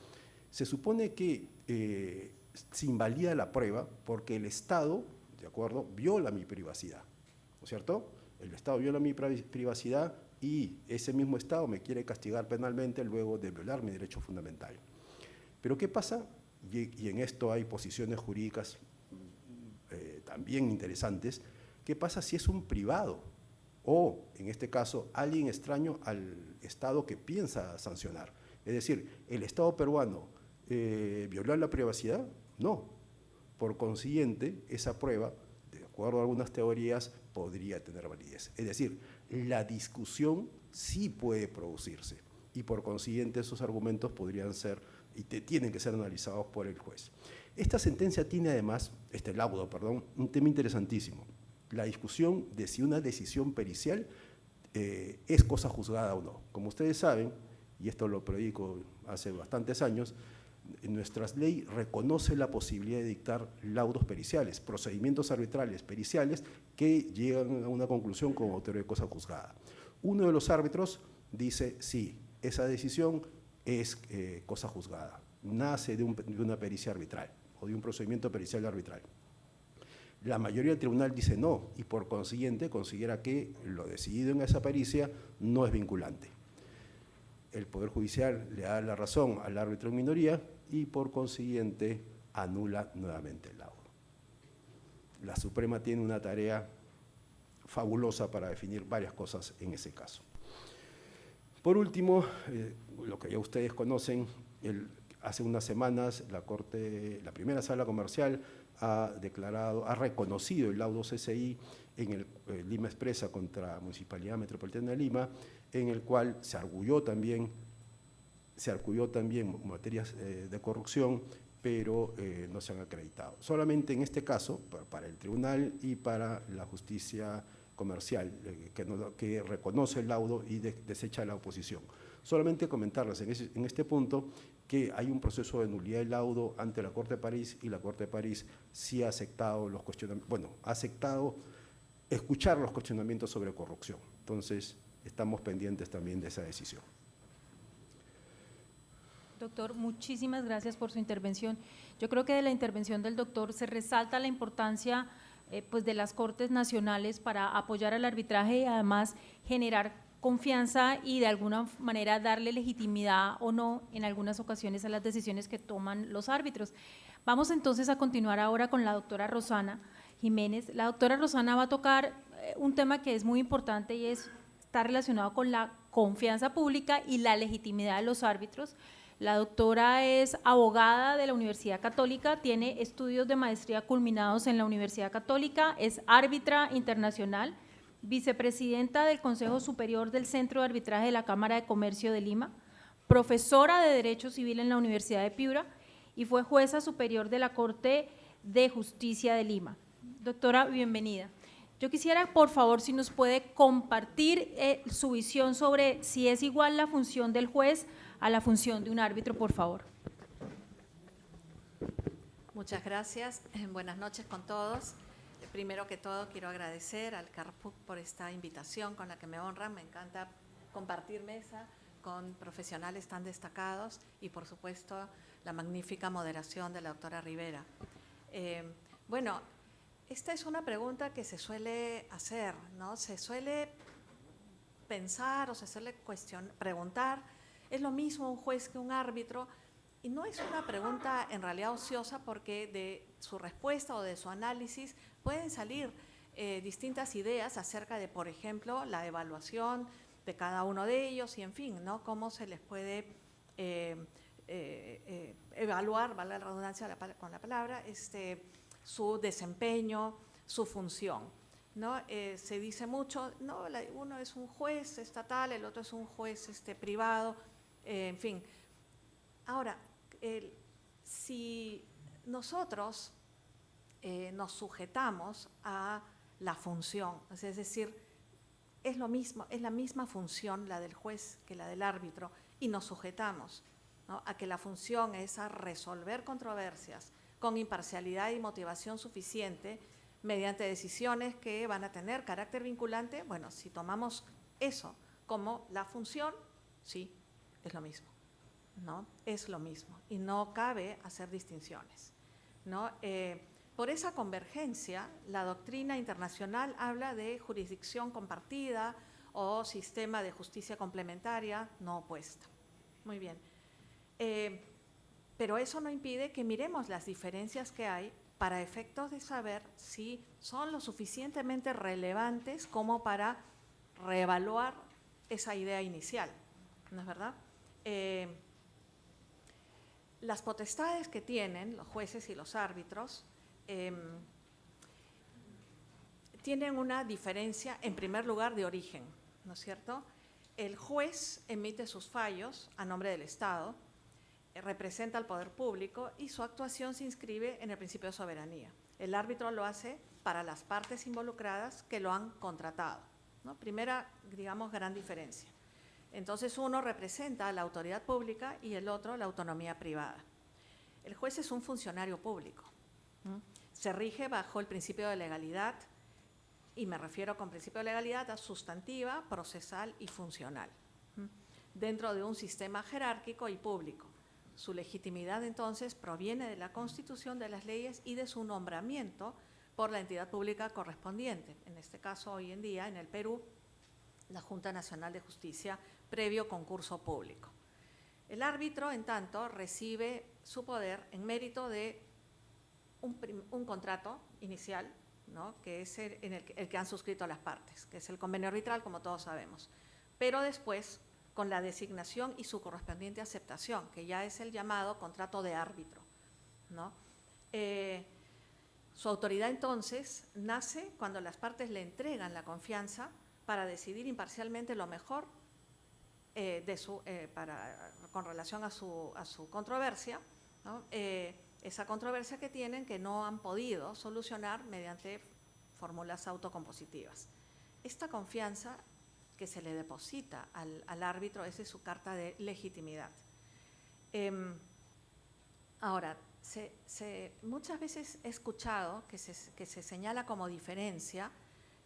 se supone que se invalida la prueba porque el Estado, ¿de acuerdo?, viola mi privacidad, ¿no es cierto? El Estado viola mi privacidad y ese mismo Estado me quiere castigar penalmente luego de violar mi derecho fundamental. Pero ¿qué pasa? Y en esto hay posiciones jurídicas también interesantes. ¿Qué pasa si es un privado o, en este caso, alguien extraño al Estado que piensa sancionar? Es decir, ¿el Estado peruano violó la privacidad? No. Por consiguiente, esa prueba, de acuerdo a algunas teorías, podría tener validez. Es decir, la discusión sí puede producirse y por consiguiente esos argumentos podrían ser y tienen que ser analizados por el juez. Esta sentencia tiene además, este laudo, perdón, un tema interesantísimo. La discusión de si una decisión pericial es cosa juzgada o no. Como ustedes saben, y esto lo predico hace bastantes años, nuestra ley reconoce la posibilidad de dictar laudos periciales, procedimientos arbitrales periciales que llegan a una conclusión como autoridad de cosa juzgada. Uno de los árbitros dice, sí, esa decisión es cosa juzgada, nace de una pericia arbitral o de un procedimiento pericial arbitral. La mayoría del tribunal dice no y por consiguiente considera que lo decidido en esa pericia no es vinculante. El Poder Judicial le da la razón al árbitro en minoría y por consiguiente anula nuevamente el laudo. La Suprema tiene una tarea fabulosa para definir varias cosas en ese caso. Por último, lo que ya ustedes conocen, hace unas semanas la primera sala comercial ha reconocido el laudo CCI en el Lima Expresa contra la Municipalidad Metropolitana de Lima, en el cual se arguyó también materias de corrupción, pero no se han acreditado. Solamente en este caso, para el tribunal y para la justicia comercial, que reconoce el laudo y desecha la oposición. Solamente comentarles en este punto que hay un proceso de nulidad del laudo ante la Corte de París y la Corte de París sí ha aceptado ha aceptado escuchar los cuestionamientos sobre corrupción. Entonces, estamos pendientes también de esa decisión. Doctor, muchísimas gracias por su intervención. Yo creo que de la intervención del doctor se resalta la importancia pues de las Cortes Nacionales para apoyar al arbitraje y además generar confianza y de alguna manera darle legitimidad o no en algunas ocasiones a las decisiones que toman los árbitros. Vamos entonces a continuar ahora con la doctora Rosana Jiménez. La doctora Rosana va a tocar un tema que es muy importante y está relacionado con la confianza pública y la legitimidad de los árbitros. La doctora es abogada de la Universidad Católica, tiene estudios de maestría culminados en la Universidad Católica, es árbitra internacional, vicepresidenta del Consejo Superior del Centro de Arbitraje de la Cámara de Comercio de Lima, profesora de Derecho Civil en la Universidad de Piura y fue jueza superior de la Corte de Justicia de Lima. Doctora, bienvenida. Yo quisiera, por favor, si nos puede compartir su visión sobre si es igual la función del juez a la función de un árbitro, por favor. Muchas gracias. Buenas noches con todos. Primero que todo, quiero agradecer al CARPUC por esta invitación con la que me honran. Me encanta compartir mesa con profesionales tan destacados y, por supuesto, la magnífica moderación de la doctora Rivera. Bueno, esta es una pregunta que se suele hacer, ¿no? Se suele pensar o se suele preguntar, ¿es lo mismo un juez que un árbitro? Y no es una pregunta en realidad ociosa porque de su respuesta o de su análisis pueden salir distintas ideas acerca de, por ejemplo, la evaluación de cada uno de ellos y, en fin, ¿no? Cómo se les puede evaluar, vale la redundancia con la palabra, su desempeño, su función, ¿no? Se dice mucho, no, uno es un juez estatal, el otro es un juez privado, en fin. Ahora, si nosotros nos sujetamos a la función, es decir, es lo mismo, es la misma función la del juez que la del árbitro, y nos sujetamos, ¿no?, a que la función es a resolver controversias con imparcialidad y motivación suficiente mediante decisiones que van a tener carácter vinculante. Bueno, si tomamos eso como la función, sí, es lo mismo, ¿no? Es lo mismo y no cabe hacer distinciones, ¿no? Por esa convergencia, la doctrina internacional habla de jurisdicción compartida o sistema de justicia complementaria no opuesta. Muy bien. Pero eso no impide que miremos las diferencias que hay para efectos de saber si son lo suficientemente relevantes como para reevaluar esa idea inicial, ¿no es verdad? Las potestades que tienen los jueces y los árbitros tienen una diferencia, en primer lugar, de origen, ¿no es cierto? El juez emite sus fallos a nombre del Estado, representa al poder público y su actuación se inscribe en el principio de soberanía. El árbitro lo hace para las partes involucradas que lo han contratado, ¿no? Primera, digamos, gran diferencia. Entonces, uno representa a la autoridad pública y el otro la autonomía privada. El juez es un funcionario público. Se rige bajo el principio de legalidad, y me refiero con principio de legalidad a sustantiva, procesal y funcional, dentro de un sistema jerárquico y público. Su legitimidad, entonces, proviene de la Constitución, de las leyes y de su nombramiento por la entidad pública correspondiente. En este caso, hoy en día, en el Perú, la Junta Nacional de Justicia, previo concurso público. El árbitro, en tanto, recibe su poder en mérito de un contrato inicial, ¿no?, que es el que han suscrito las partes, que es el convenio arbitral, como todos sabemos. Pero después, con la designación y su correspondiente aceptación, que ya es el llamado contrato de árbitro, ¿no? Su autoridad, entonces, nace cuando las partes le entregan la confianza para decidir imparcialmente lo mejor con relación a su controversia, ¿no? Esa controversia que tienen, que no han podido solucionar mediante fórmulas autocompositivas. Esta confianza que se le deposita al árbitro, esa es su carta de legitimidad. Ahora, muchas veces he escuchado que se señala como diferencia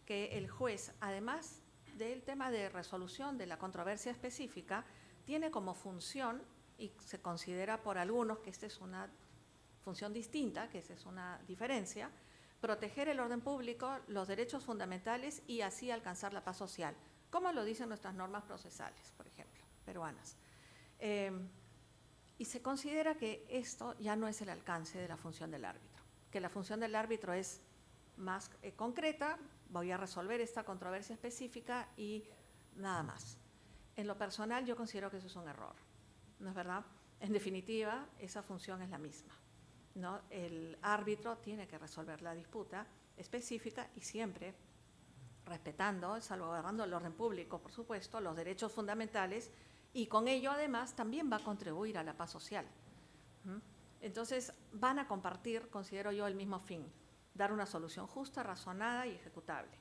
que el juez, además del tema de resolución de la controversia específica, tiene como función, y se considera por algunos que esta es una función distinta, que esa es una diferencia, proteger el orden público, los derechos fundamentales y así alcanzar la paz social, como lo dicen nuestras normas procesales, por ejemplo, peruanas. Y se considera que esto ya no es el alcance de la función del árbitro, que la función del árbitro es más concreta, voy a resolver esta controversia específica y nada más. En lo personal, yo considero que eso es un error, ¿no es verdad? En definitiva, esa función es la misma, ¿no? El árbitro tiene que resolver la disputa específica y siempre respetando, salvaguardando el orden público, por supuesto, los derechos fundamentales, y con ello, además, también va a contribuir a la paz social. Entonces, van a compartir, considero yo, el mismo fin, dar una solución justa, razonada y ejecutable.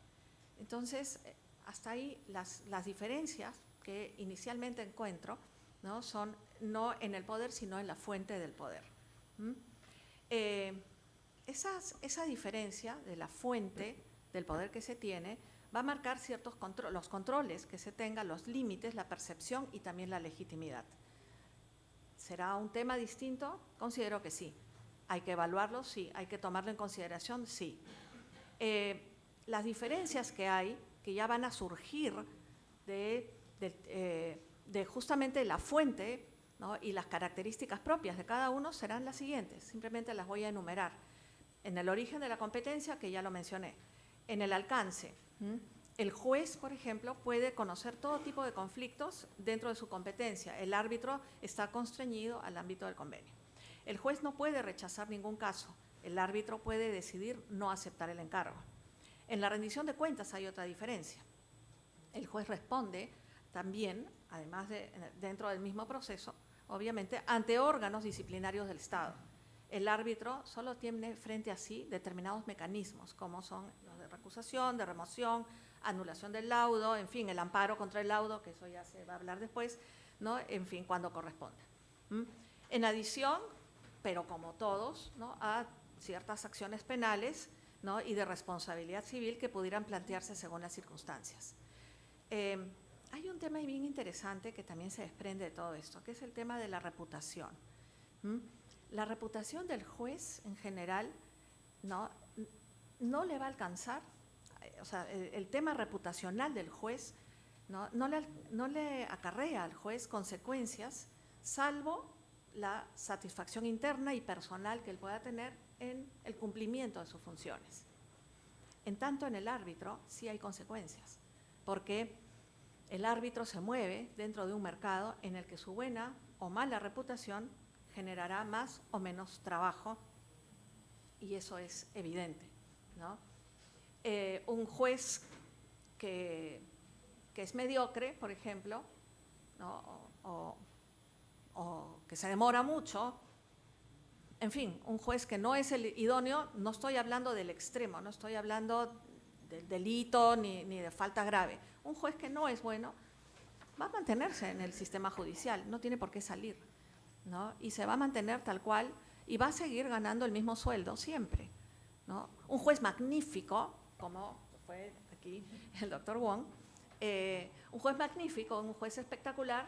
Entonces, hasta ahí las diferencias que inicialmente encuentro, ¿no?, son no en el poder, sino en la fuente del poder. Esa diferencia de la fuente del poder que se tiene va a marcar los controles que se tengan, los límites, la percepción y también la legitimidad. ¿Será un tema distinto? Considero que sí. ¿Hay que evaluarlo? Sí. ¿Hay que tomarlo en consideración? Sí. Las diferencias que hay, que ya van a surgir de justamente la fuente, ¿no?, y las características propias de cada uno serán las siguientes. Simplemente las voy a enumerar. En el origen de la competencia, que ya lo mencioné. En el alcance, El juez, por ejemplo, puede conocer todo tipo de conflictos dentro de su competencia. El árbitro está constreñido al ámbito del convenio. El juez no puede rechazar ningún caso. El árbitro puede decidir no aceptar el encargo. En la rendición de cuentas hay otra diferencia. El juez responde también, además dentro del mismo proceso, obviamente, ante órganos disciplinarios del Estado. El árbitro solo tiene frente a sí determinados mecanismos, como son los de recusación, de remoción, anulación del laudo, en fin, el amparo contra el laudo, que eso ya se va a hablar después, ¿no? En fin, cuando corresponda. En adición, pero como todos, ¿no?, a ciertas acciones penales, ¿no?, y de responsabilidad civil que pudieran plantearse según las circunstancias. Hay un tema bien interesante que también se desprende de todo esto, que es el tema de la reputación. La reputación del juez en general no le va a alcanzar, o sea, el tema reputacional del juez no le acarrea al juez consecuencias, salvo la satisfacción interna y personal que él pueda tener en el cumplimiento de sus funciones. En tanto, en el árbitro sí hay consecuencias, porque el árbitro se mueve dentro de un mercado en el que su buena o mala reputación generará más o menos trabajo, y eso es evidente, ¿no? Un juez que es mediocre, por ejemplo, ¿no?, o que se demora mucho, en fin, un juez que no es el idóneo, no estoy hablando del extremo, no estoy hablando del delito ni de falta grave. Un juez que no es bueno va a mantenerse en el sistema judicial, no tiene por qué salir, ¿no? Y se va a mantener tal cual y va a seguir ganando el mismo sueldo siempre, ¿no? Un juez magnífico, como fue aquí el doctor Wong, un juez magnífico, un juez espectacular,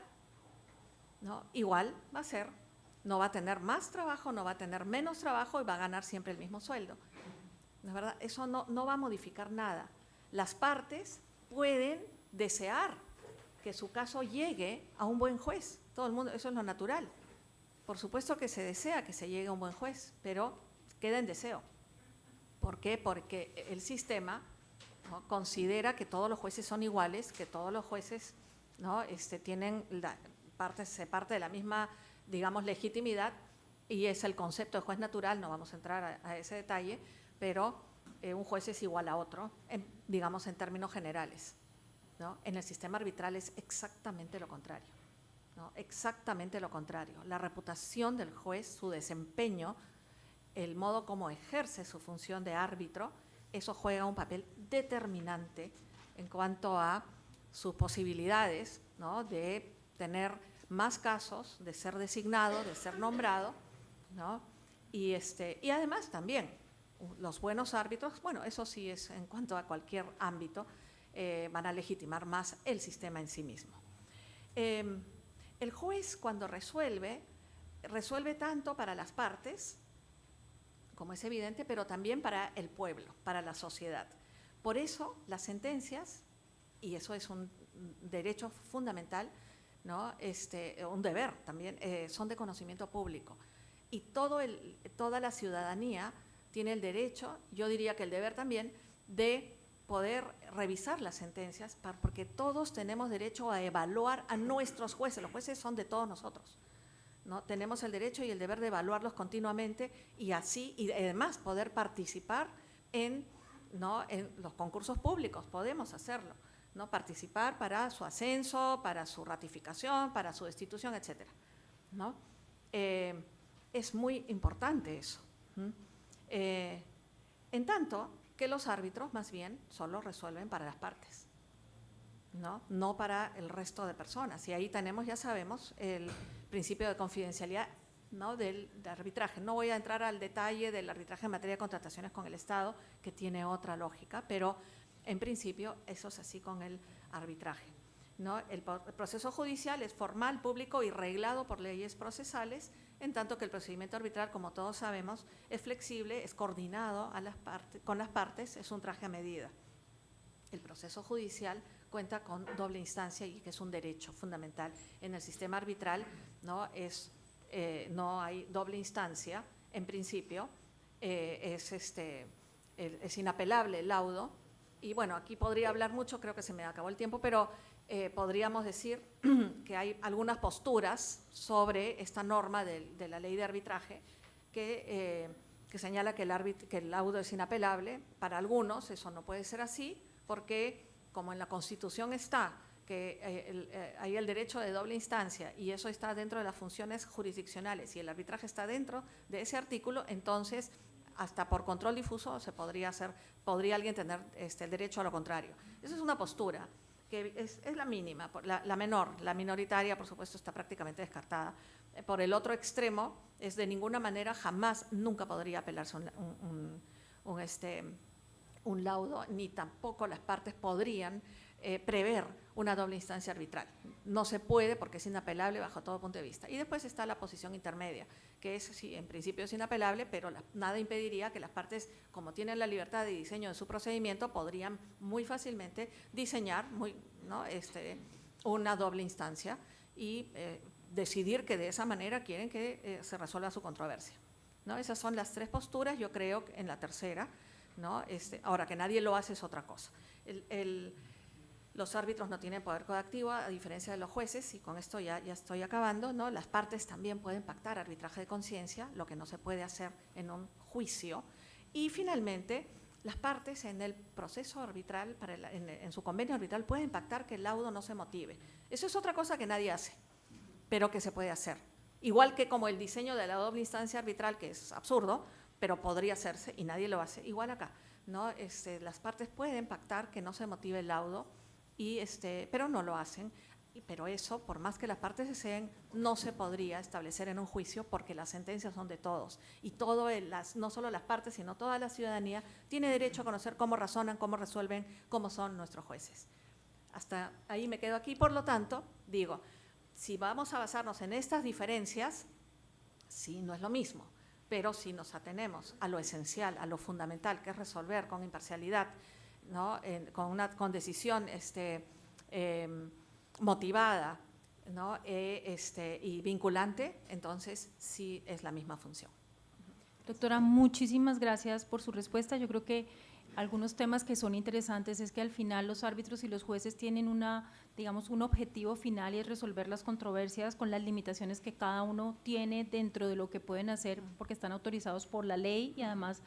¿no?, igual va a ser, no va a tener más trabajo, no va a tener menos trabajo y va a ganar siempre el mismo sueldo. ¿No es verdad? Eso no va a modificar nada. Las partes pueden desear que su caso llegue a un buen juez. Todo el mundo, eso es lo natural. Por supuesto que se desea que se llegue a un buen juez, pero queda en deseo. ¿Por qué? Porque el sistema, ¿no?, considera que todos los jueces son iguales, que todos los jueces, ¿no?, tienen se parte de la misma, digamos, legitimidad, y es el concepto de juez natural. No vamos a entrar a ese detalle, pero un juez es igual a otro, digamos, en términos generales, ¿no? En el sistema arbitral es exactamente lo contrario, ¿no? Exactamente lo contrario. La reputación del juez, su desempeño, el modo como ejerce su función de árbitro, eso juega un papel determinante en cuanto a sus posibilidades, ¿no?, de tener más casos, de ser designado, de ser nombrado, ¿no? Y además también los buenos árbitros, bueno, eso sí es en cuanto a cualquier ámbito, van a legitimar más el sistema en sí mismo. El juez, cuando resuelve tanto para las partes, como es evidente, pero también para el pueblo, para la sociedad. Por eso las sentencias, y eso es un derecho fundamental, ¿no?, un deber también, son de conocimiento público. Y toda la ciudadanía tiene el derecho, yo diría que el deber también, de poder revisar las sentencias, porque todos tenemos derecho a evaluar a nuestros jueces. Los jueces son de todos nosotros, ¿no? Tenemos el derecho y el deber de evaluarlos continuamente y además poder participar en los concursos públicos. Podemos hacerlo, ¿no?, participar para su ascenso, para su ratificación, para su destitución, etcétera, ¿no? Es muy importante eso. En tanto que los árbitros más bien solo resuelven para las partes, no para el resto de personas. Y ahí tenemos, ya sabemos, el principio de confidencialidad, ¿no?, del arbitraje. No voy a entrar al detalle del arbitraje en materia de contrataciones con el Estado, que tiene otra lógica, pero en principio eso es así con el arbitraje, ¿no? El proceso judicial es formal, público y reglado por leyes procesales, en tanto que el procedimiento arbitral, como todos sabemos, es flexible, es coordinado con las partes, es un traje a medida. El proceso judicial cuenta con doble instancia y que es un derecho fundamental. En el sistema arbitral no hay doble instancia, en principio, es inapelable el laudo, Y bueno, aquí podría hablar mucho, creo que se me acabó el tiempo, pero podríamos decir que hay algunas posturas sobre esta norma de la ley de arbitraje que señala que el laudo es inapelable. Para algunos eso no puede ser así, porque como en la Constitución está que hay el derecho de doble instancia y eso está dentro de las funciones jurisdiccionales y el arbitraje está dentro de ese artículo, entonces hasta por control difuso podría alguien tener el derecho a lo contrario. Esa es una postura que es la mínima, la menor, la minoritaria, por supuesto, está prácticamente descartada. Por el otro extremo, es de ninguna manera, jamás, nunca podría apelarse un laudo, ni tampoco las partes podrían prever una doble instancia arbitral. No se puede porque es inapelable bajo todo punto de vista. Y después está la posición intermedia, que es, sí, en principio es inapelable, pero nada impediría que las partes, como tienen la libertad de diseño de su procedimiento, podrían muy fácilmente diseñar una doble instancia y decidir que de esa manera quieren que se resuelva su controversia, ¿no? Esas son las tres posturas, yo creo que en la tercera, ¿no? Ahora, que nadie lo hace es otra cosa. Los árbitros no tienen poder coactivo, a diferencia de los jueces, y con esto ya estoy acabando, ¿no? Las partes también pueden pactar arbitraje de conciencia, lo que no se puede hacer en un juicio. Y finalmente, las partes en el proceso arbitral, en su convenio arbitral, pueden pactar que el laudo no se motive. Eso es otra cosa que nadie hace, pero que se puede hacer. Igual que como el diseño de la doble instancia arbitral, que es absurdo, pero podría hacerse y nadie lo hace, igual acá, ¿no? Las partes pueden pactar que no se motive el laudo, pero no lo hacen. Pero eso, por más que las partes deseen, no se podría establecer en un juicio porque las sentencias son de todos. Y no solo las partes, sino toda la ciudadanía tiene derecho a conocer cómo razonan, cómo resuelven, cómo son nuestros jueces. Hasta ahí me quedo aquí. Por lo tanto, digo, si vamos a basarnos en estas diferencias, sí, no es lo mismo. Pero si nos atenemos a lo esencial, a lo fundamental, que es resolver con imparcialidad, ¿no? con decisión motivada, ¿no? Y vinculante, entonces sí es la misma función. Doctora, muchísimas gracias por su respuesta. Yo creo que algunos temas que son interesantes es que al final los árbitros y los jueces tienen un objetivo final y es resolver las controversias con las limitaciones que cada uno tiene dentro de lo que pueden hacer porque están autorizados por la ley y además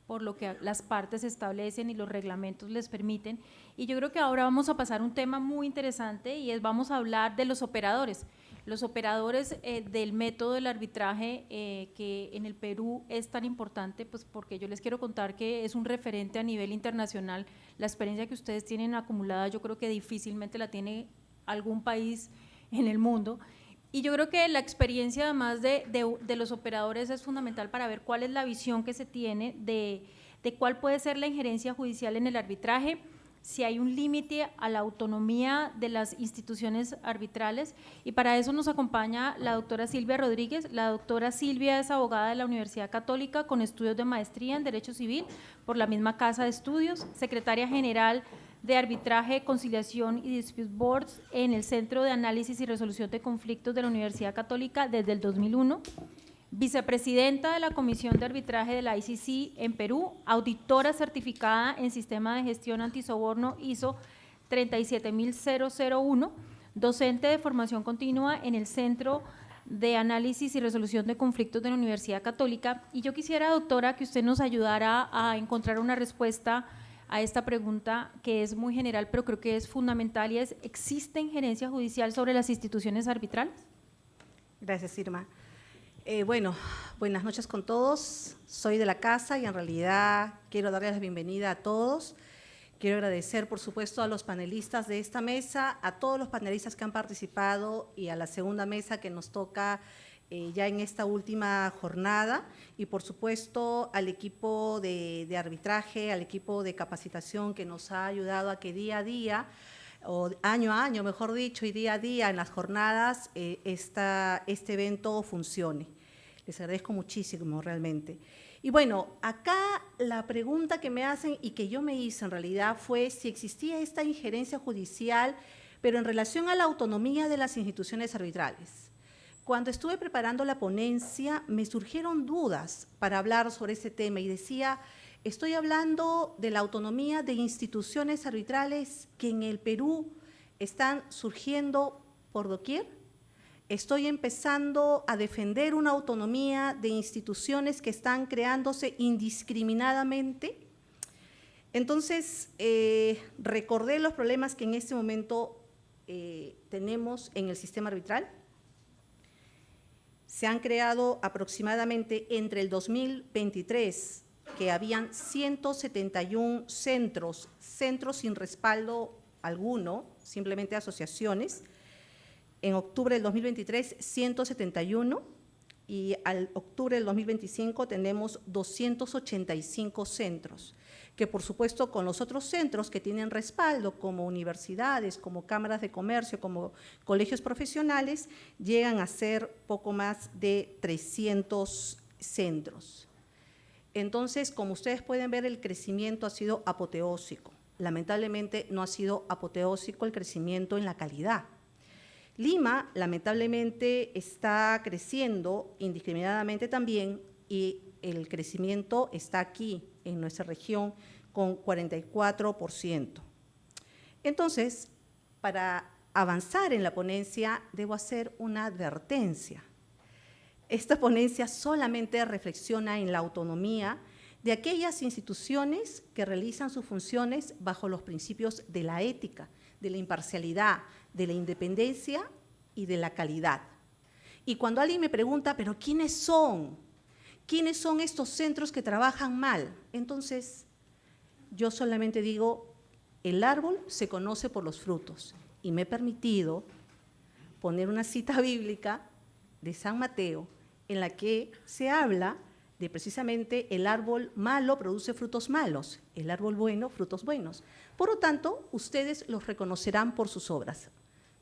por lo que las partes establecen y los reglamentos les permiten. Y yo creo que ahora vamos a pasar a un tema muy interesante y vamos a hablar de los operadores. Los operadores del método del arbitraje que en el Perú es tan importante, pues porque yo les quiero contar que es un referente a nivel internacional. La experiencia que ustedes tienen acumulada yo creo que difícilmente la tiene algún país en el mundo. Y yo creo que la experiencia además de los operadores es fundamental para ver cuál es la visión que se tiene de cuál puede ser la injerencia judicial en el arbitraje, si hay un límite a la autonomía de las instituciones arbitrales, y para eso nos acompaña la doctora Silvia Rodríguez. La doctora Silvia es abogada de la Universidad Católica con estudios de maestría en Derecho Civil por la misma Casa de Estudios, secretaria general de Arbitraje, Conciliación y Dispute Boards en el Centro de Análisis y Resolución de Conflictos de la Universidad Católica desde el 2001, vicepresidenta de la Comisión de Arbitraje de la ICC en Perú, auditora certificada en Sistema de Gestión Antisoborno ISO 37001, docente de formación continua en el Centro de Análisis y Resolución de Conflictos de la Universidad Católica. Y yo quisiera, doctora, que usted nos ayudara a encontrar una respuesta a esta pregunta que es muy general, pero creo que es fundamental, y es: ¿existe injerencia judicial sobre las instituciones arbitrales? Gracias, Irma. Buenas noches con todos. Soy de la casa y en realidad quiero darles la bienvenida a todos. Quiero agradecer, por supuesto, a los panelistas de esta mesa, a todos los panelistas que han participado y a la segunda mesa que nos toca ya en esta última jornada, y por supuesto al equipo de arbitraje, al equipo de capacitación que nos ha ayudado a que día a día, o año a año, mejor dicho, y día a día en las jornadas, este evento funcione. Les agradezco muchísimo realmente. Y bueno, acá la pregunta que me hacen y que yo me hice en realidad fue si existía esta injerencia judicial, pero en relación a la autonomía de las instituciones arbitrales. Cuando estuve preparando la ponencia, me surgieron dudas para hablar sobre ese tema y decía, Estoy hablando de la autonomía de instituciones arbitrales que en el Perú están surgiendo por doquier. Estoy empezando a defender una autonomía de instituciones que están creándose indiscriminadamente. Entonces, recordé los problemas que en este momento tenemos en el sistema arbitral. Se han creado aproximadamente entre el 2023, que habían 171 centros sin respaldo alguno, simplemente asociaciones. En octubre del 2023, 171, y al octubre del 2025 tenemos 285 centros, que por supuesto con los otros centros que tienen respaldo, como universidades, como cámaras de comercio, como colegios profesionales, llegan a ser poco más de 300 centros. Entonces, como ustedes pueden ver, el crecimiento ha sido apoteósico. Lamentablemente no ha sido apoteósico el crecimiento en la calidad. Lima, lamentablemente, está creciendo indiscriminadamente también, y el crecimiento está aquí, en nuestra región, con 44%. Entonces, para avanzar en la ponencia, debo hacer una advertencia. Esta ponencia solamente reflexiona en la autonomía de aquellas instituciones que realizan sus funciones bajo los principios de la ética, de la imparcialidad, de la independencia y de la calidad. Y cuando alguien me pregunta, ¿pero quiénes son? ¿Quiénes son estos centros que trabajan mal? Entonces, yo solamente digo, el árbol se conoce por los frutos. Y me he permitido poner una cita bíblica de San Mateo, en la que se habla de precisamente el árbol malo produce frutos malos, el árbol bueno, frutos buenos. Por lo tanto, ustedes los reconocerán por sus obras.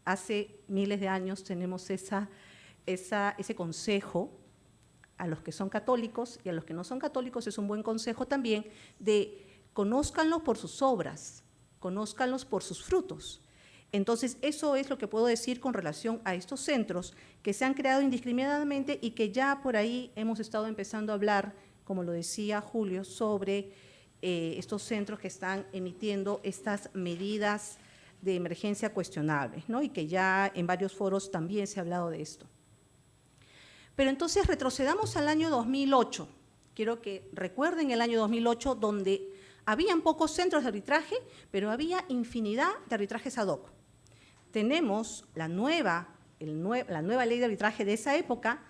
Hace miles de años tenemos ese consejo a los que son católicos, y a los que no son católicos es un buen consejo también, de conózcanlos por sus obras, conózcanlos por sus frutos. Entonces, eso es lo que puedo decir con relación a estos centros que se han creado indiscriminadamente y que ya por ahí hemos estado empezando a hablar, como lo decía Julio, sobre estos centros que están emitiendo estas medidas de emergencia cuestionables, ¿no? Y que ya en varios foros también se ha hablado de esto. Pero entonces retrocedamos al año 2008. Quiero que recuerden el año 2008, donde habían pocos centros de arbitraje, pero había infinidad de arbitrajes ad hoc. Tenemos la nueva ley de arbitraje de esa época,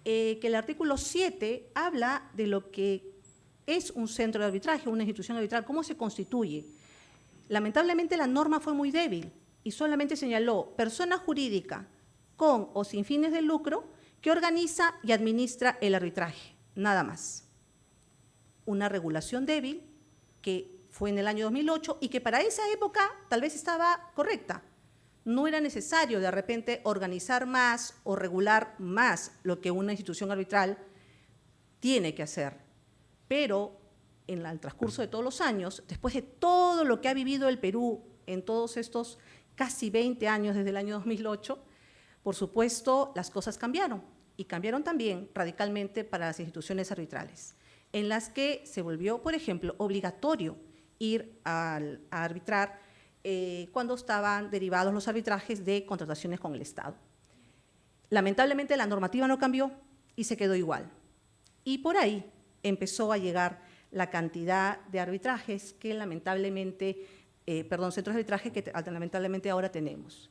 que el artículo 7 habla de lo que es un centro de arbitraje, una institución arbitral, cómo se constituye. Lamentablemente la norma fue muy débil y solamente señaló persona jurídica con o sin fines de lucro que organiza y administra el arbitraje, nada más. Una regulación débil que fue en el año 2008 y que para esa época tal vez estaba correcta. No era necesario de repente organizar más o regular más lo que una institución arbitral tiene que hacer. Pero en el transcurso de todos los años, después de todo lo que ha vivido el Perú en todos estos casi 20 años desde el año 2008, por supuesto, las cosas cambiaron, y cambiaron también radicalmente para las instituciones arbitrales, en las que se volvió, por ejemplo, obligatorio ir a arbitrar cuando estaban derivados los arbitrajes de contrataciones con el Estado. Lamentablemente la normativa no cambió y se quedó igual. Y por ahí empezó a llegar la cantidad de arbitrajes que lamentablemente, centros de arbitraje que lamentablemente ahora tenemos.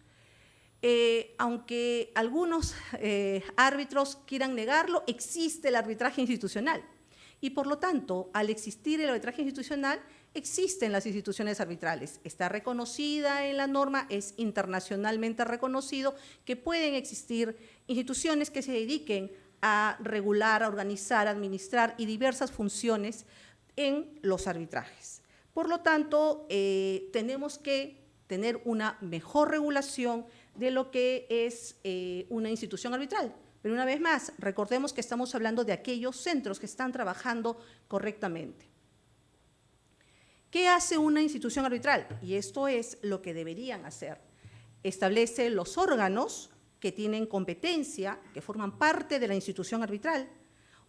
Aunque algunos árbitros quieran negarlo, existe el arbitraje institucional. Y por lo tanto, al existir el arbitraje institucional, existen las instituciones arbitrales. Está reconocida en la norma, es internacionalmente reconocido que pueden existir instituciones que se dediquen a regular, a organizar, a administrar y diversas funciones en los arbitrajes. Por lo tanto, tenemos que tener una mejor regulación de lo que es una institución arbitral. Pero una vez más, recordemos que estamos hablando de aquellos centros que están trabajando correctamente. ¿Qué hace una institución arbitral? Y esto es lo que deberían hacer. Establece los órganos que tienen competencia, que forman parte de la institución arbitral,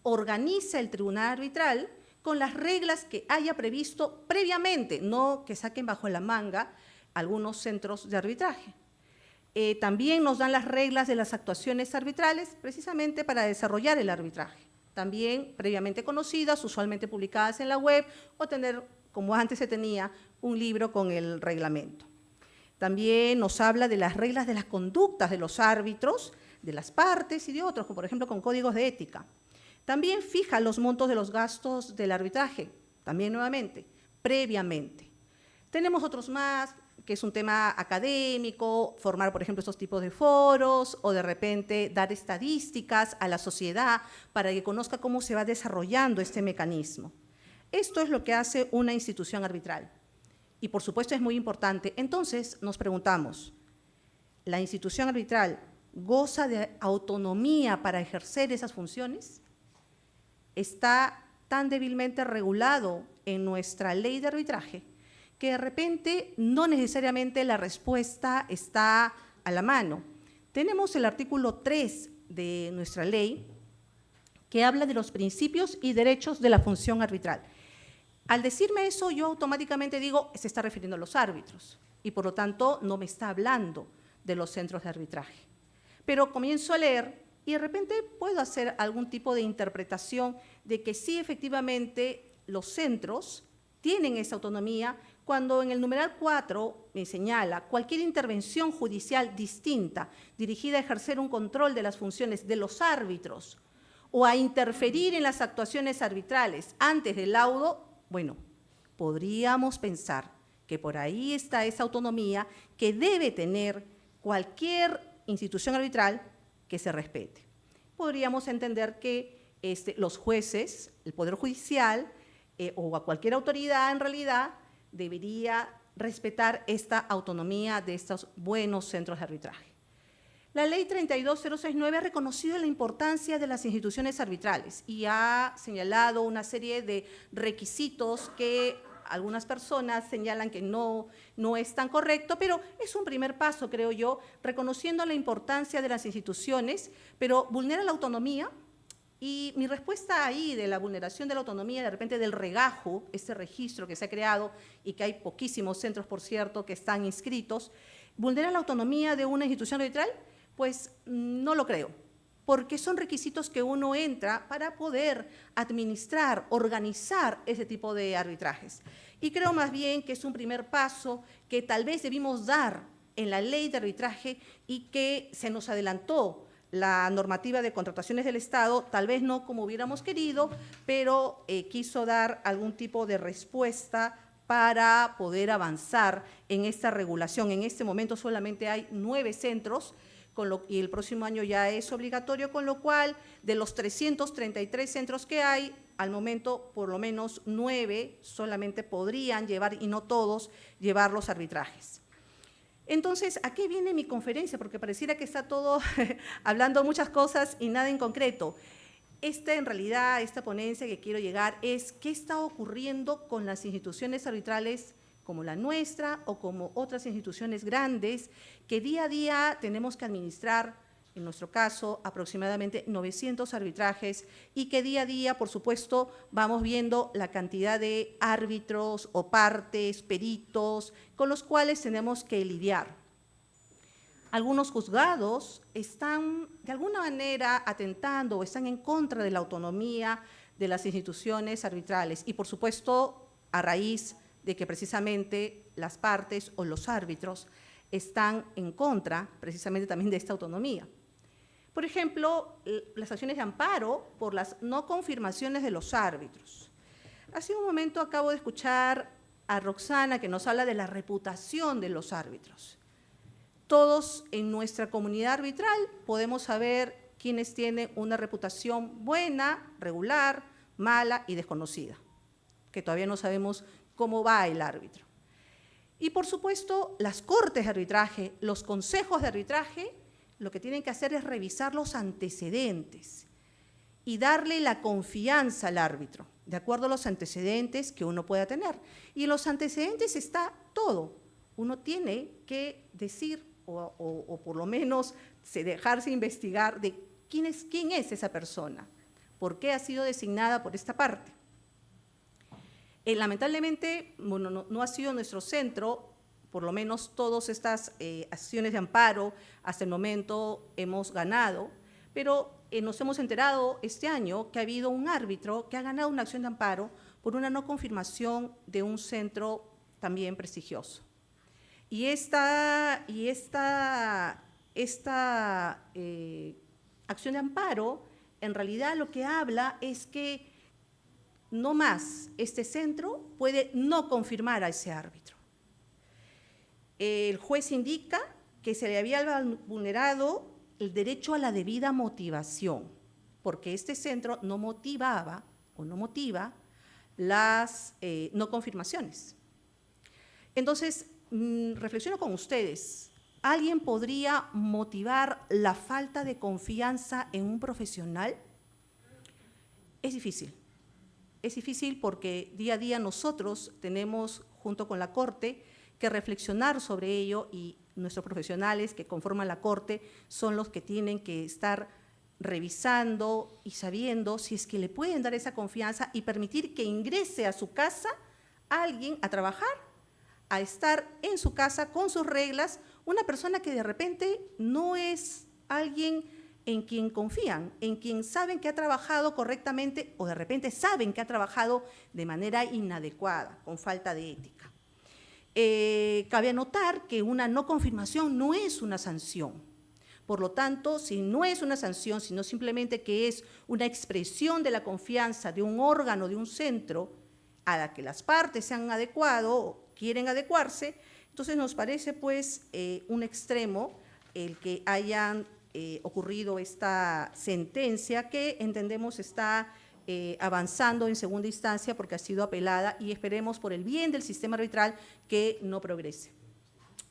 organiza el tribunal arbitral con las reglas que haya previsto previamente, no que saquen bajo la manga algunos centros de arbitraje. También nos dan las reglas de las actuaciones arbitrales, precisamente para desarrollar el arbitraje. También previamente conocidas, usualmente publicadas en la web, o tener, como antes se tenía, un libro con el reglamento. También nos habla de las reglas de las conductas de los árbitros, de las partes y de otros, como por ejemplo con códigos de ética. También fija los montos de los gastos del arbitraje, también nuevamente, previamente. Tenemos otros más, que es un tema académico, formar, por ejemplo, estos tipos de foros, o de repente dar estadísticas a la sociedad para que conozca cómo se va desarrollando este mecanismo. Esto es lo que hace una institución arbitral. Y por supuesto es muy importante. Entonces nos preguntamos, ¿la institución arbitral goza de autonomía para ejercer esas funciones? ¿Está tan débilmente regulado en nuestra ley de arbitraje que de repente no necesariamente la respuesta está a la mano? Tenemos el artículo 3 de nuestra ley que habla de los principios y derechos de la función arbitral. Al decirme eso, yo automáticamente digo, se está refiriendo a los árbitros y por lo tanto no me está hablando de los centros de arbitraje. Pero comienzo a leer y de repente puedo hacer algún tipo de interpretación de que sí, efectivamente, los centros tienen esa autonomía cuando en el numeral 4 me señala cualquier intervención judicial distinta dirigida a ejercer un control de las funciones de los árbitros o a interferir en las actuaciones arbitrales antes del laudo. Bueno, podríamos pensar que por ahí está esa autonomía que debe tener cualquier institución arbitral que se respete. Podríamos entender que los jueces, el Poder Judicial o a cualquier autoridad en realidad debería respetar esta autonomía de estos buenos centros de arbitraje. La Ley 32069 ha reconocido la importancia de las instituciones arbitrales y ha señalado una serie de requisitos que algunas personas señalan que no es tan correcto, pero es un primer paso, creo yo, reconociendo la importancia de las instituciones, pero vulnera la autonomía. Y mi respuesta ahí de la vulneración de la autonomía, de repente del regajo, este registro que se ha creado y que hay poquísimos centros, por cierto, que están inscritos, ¿vulnera la autonomía de una institución arbitral? Pues no lo creo, porque son requisitos que uno entra para poder administrar, organizar ese tipo de arbitrajes. Y creo más bien que es un primer paso que tal vez debimos dar en la ley de arbitraje y que se nos adelantó la normativa de contrataciones del Estado, tal vez no como hubiéramos querido, pero quiso dar algún tipo de respuesta para poder avanzar en esta regulación. En este momento solamente hay 9 centros, y el próximo año ya es obligatorio, con lo cual de los 333 centros que hay, al momento por lo menos 9 solamente podrían llevar, y no todos, llevar los arbitrajes. Entonces, ¿a qué viene mi conferencia? Porque pareciera que está todo hablando muchas cosas y nada en concreto. En realidad, esta ponencia que quiero llegar es qué está ocurriendo con las instituciones arbitrales como la nuestra o como otras instituciones grandes que día a día tenemos que administrar, en nuestro caso, aproximadamente 900 arbitrajes y que día a día, por supuesto, vamos viendo la cantidad de árbitros o partes, peritos, con los cuales tenemos que lidiar. Algunos juzgados están de alguna manera atentando o están en contra de la autonomía de las instituciones arbitrales y, por supuesto, a raíz de que precisamente las partes o los árbitros están en contra precisamente también de esta autonomía. Por ejemplo, las acciones de amparo por las no confirmaciones de los árbitros. Hace un momento acabo de escuchar a Roxana que nos habla de la reputación de los árbitros. Todos en nuestra comunidad arbitral podemos saber quiénes tienen una reputación buena, regular, mala y desconocida, que todavía no sabemos cómo va el árbitro. Y por supuesto, las cortes de arbitraje, los consejos de arbitraje, lo que tienen que hacer es revisar los antecedentes y darle la confianza al árbitro, de acuerdo a los antecedentes que uno pueda tener. Y en los antecedentes está todo. Uno tiene que decir, o por lo menos dejarse investigar de quién es esa persona, por qué ha sido designada por esta parte. Lamentablemente, bueno, no ha sido nuestro centro, por lo menos todas estas acciones de amparo hasta el momento hemos ganado, pero nos hemos enterado este año que ha habido un árbitro que ha ganado una acción de amparo por una no confirmación de un centro también prestigioso. Y esta acción de amparo, en realidad lo que habla es que no más este centro puede no confirmar a ese árbitro. El juez indica que se le había vulnerado el derecho a la debida motivación, porque este centro no motivaba o no motiva las no confirmaciones. Entonces, reflexiono con ustedes, ¿alguien podría motivar la falta de confianza en un profesional? Es difícil porque día a día nosotros tenemos, junto con la Corte, que reflexionar sobre ello y nuestros profesionales que conforman la Corte son los que tienen que estar revisando y sabiendo si es que le pueden dar esa confianza y permitir que ingrese a su casa alguien a trabajar, a estar en su casa con sus reglas, una persona que de repente no es alguien en quien confían, en quien saben que ha trabajado correctamente o de repente saben que ha trabajado de manera inadecuada, con falta de ética. Cabe anotar que una no confirmación no es una sanción. Por lo tanto, si no es una sanción, sino simplemente que es una expresión de la confianza de un órgano, de un centro, a la que las partes se han adecuado o quieren adecuarse, entonces nos parece pues un extremo el que hayan ocurrido esta sentencia que entendemos está avanzando en segunda instancia porque ha sido apelada y esperemos por el bien del sistema arbitral que no progrese.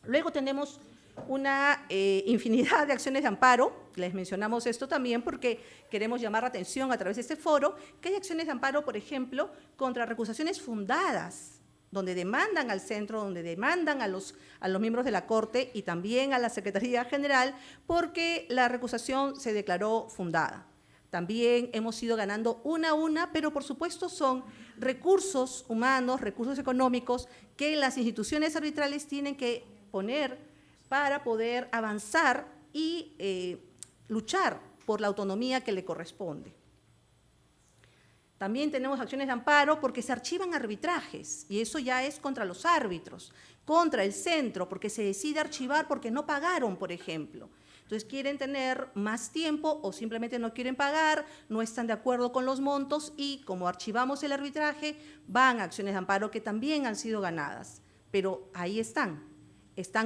Luego tenemos una infinidad de acciones de amparo, les mencionamos esto también porque queremos llamar la atención a través de este foro, que hay acciones de amparo, por ejemplo, contra recusaciones fundadas, donde demandan al centro, donde demandan a los miembros de la Corte y también a la Secretaría General, porque la recusación se declaró fundada. También hemos ido ganando una a una, pero por supuesto son recursos humanos, recursos económicos que las instituciones arbitrales tienen que poner para poder avanzar y luchar por la autonomía que le corresponde. También tenemos acciones de amparo porque se archivan arbitrajes y eso ya es contra los árbitros, contra el centro, porque se decide archivar porque no pagaron, por ejemplo. Entonces quieren tener más tiempo o simplemente no quieren pagar, no están de acuerdo con los montos y como archivamos el arbitraje, van a acciones de amparo que también han sido ganadas. Pero ahí están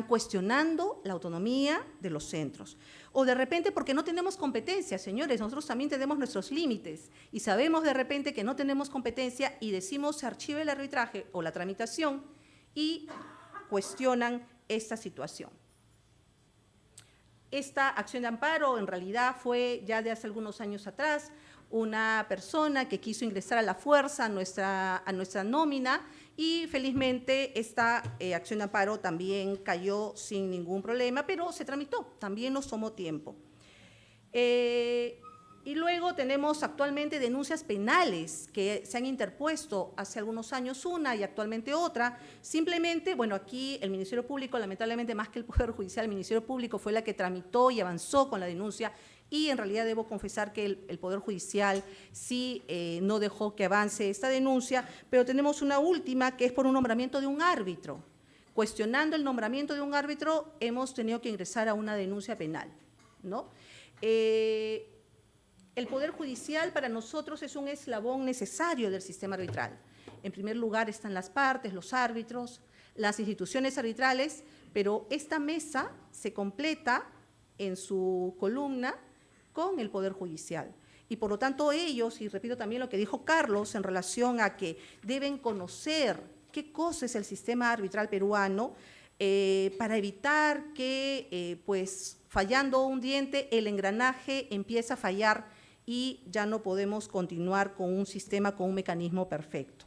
cuestionando la autonomía de los centros. O de repente porque no tenemos competencia, señores, nosotros también tenemos nuestros límites y sabemos de repente que no tenemos competencia y decimos se archive el arbitraje o la tramitación y cuestionan esta situación. Esta acción de amparo en realidad fue ya de hace algunos años atrás, una persona que quiso ingresar a la fuerza a nuestra nómina y felizmente esta acción de amparo también cayó sin ningún problema, pero se tramitó, también nos tomó tiempo. Y luego tenemos actualmente denuncias penales que se han interpuesto hace algunos años una y actualmente otra. Simplemente, bueno, aquí el Ministerio Público, lamentablemente más que el Poder Judicial, el Ministerio Público fue la que tramitó y avanzó con la denuncia y en realidad debo confesar que el Poder Judicial sí no dejó que avance esta denuncia, pero tenemos una última que es por un nombramiento de un árbitro. Cuestionando el nombramiento de un árbitro, hemos tenido que ingresar a una denuncia penal, ¿no? El Poder Judicial para nosotros es un eslabón necesario del sistema arbitral. En primer lugar están las partes, los árbitros, las instituciones arbitrales, pero esta mesa se completa en su columna con el Poder Judicial. Y por lo tanto ellos, y repito también lo que dijo Carlos en relación a que deben conocer qué cosa es el sistema arbitral peruano para evitar que, pues, fallando un diente, el engranaje empieza a fallar y ya no podemos continuar con un sistema, con un mecanismo perfecto.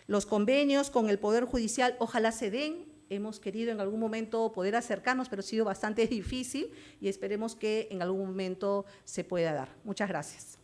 Los convenios con el Poder Judicial ojalá se den. Hemos querido en algún momento poder acercarnos, pero ha sido bastante difícil y esperemos que en algún momento se pueda dar. Muchas gracias.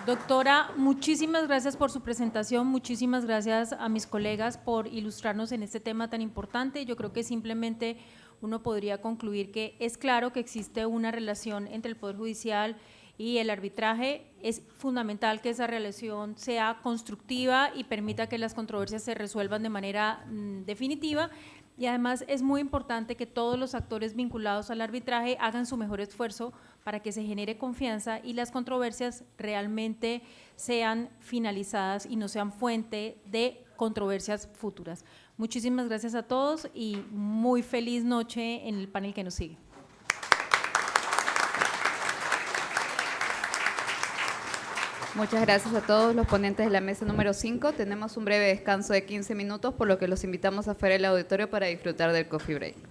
Doctora, muchísimas gracias por su presentación, muchísimas gracias a mis colegas por ilustrarnos en este tema tan importante. Yo creo que simplemente uno podría concluir que es claro que existe una relación entre el Poder Judicial y el arbitraje. Es fundamental que esa relación sea constructiva y permita que las controversias se resuelvan de manera definitiva. Y además es muy importante que todos los actores vinculados al arbitraje hagan su mejor esfuerzo para que se genere confianza y las controversias realmente sean finalizadas y no sean fuente de controversias futuras. Muchísimas gracias a todos y muy feliz noche en el panel que nos sigue. Muchas gracias a todos los ponentes de la mesa número 5. Tenemos un breve descanso de 15 minutos, por lo que los invitamos afuera del auditorio para disfrutar del coffee break.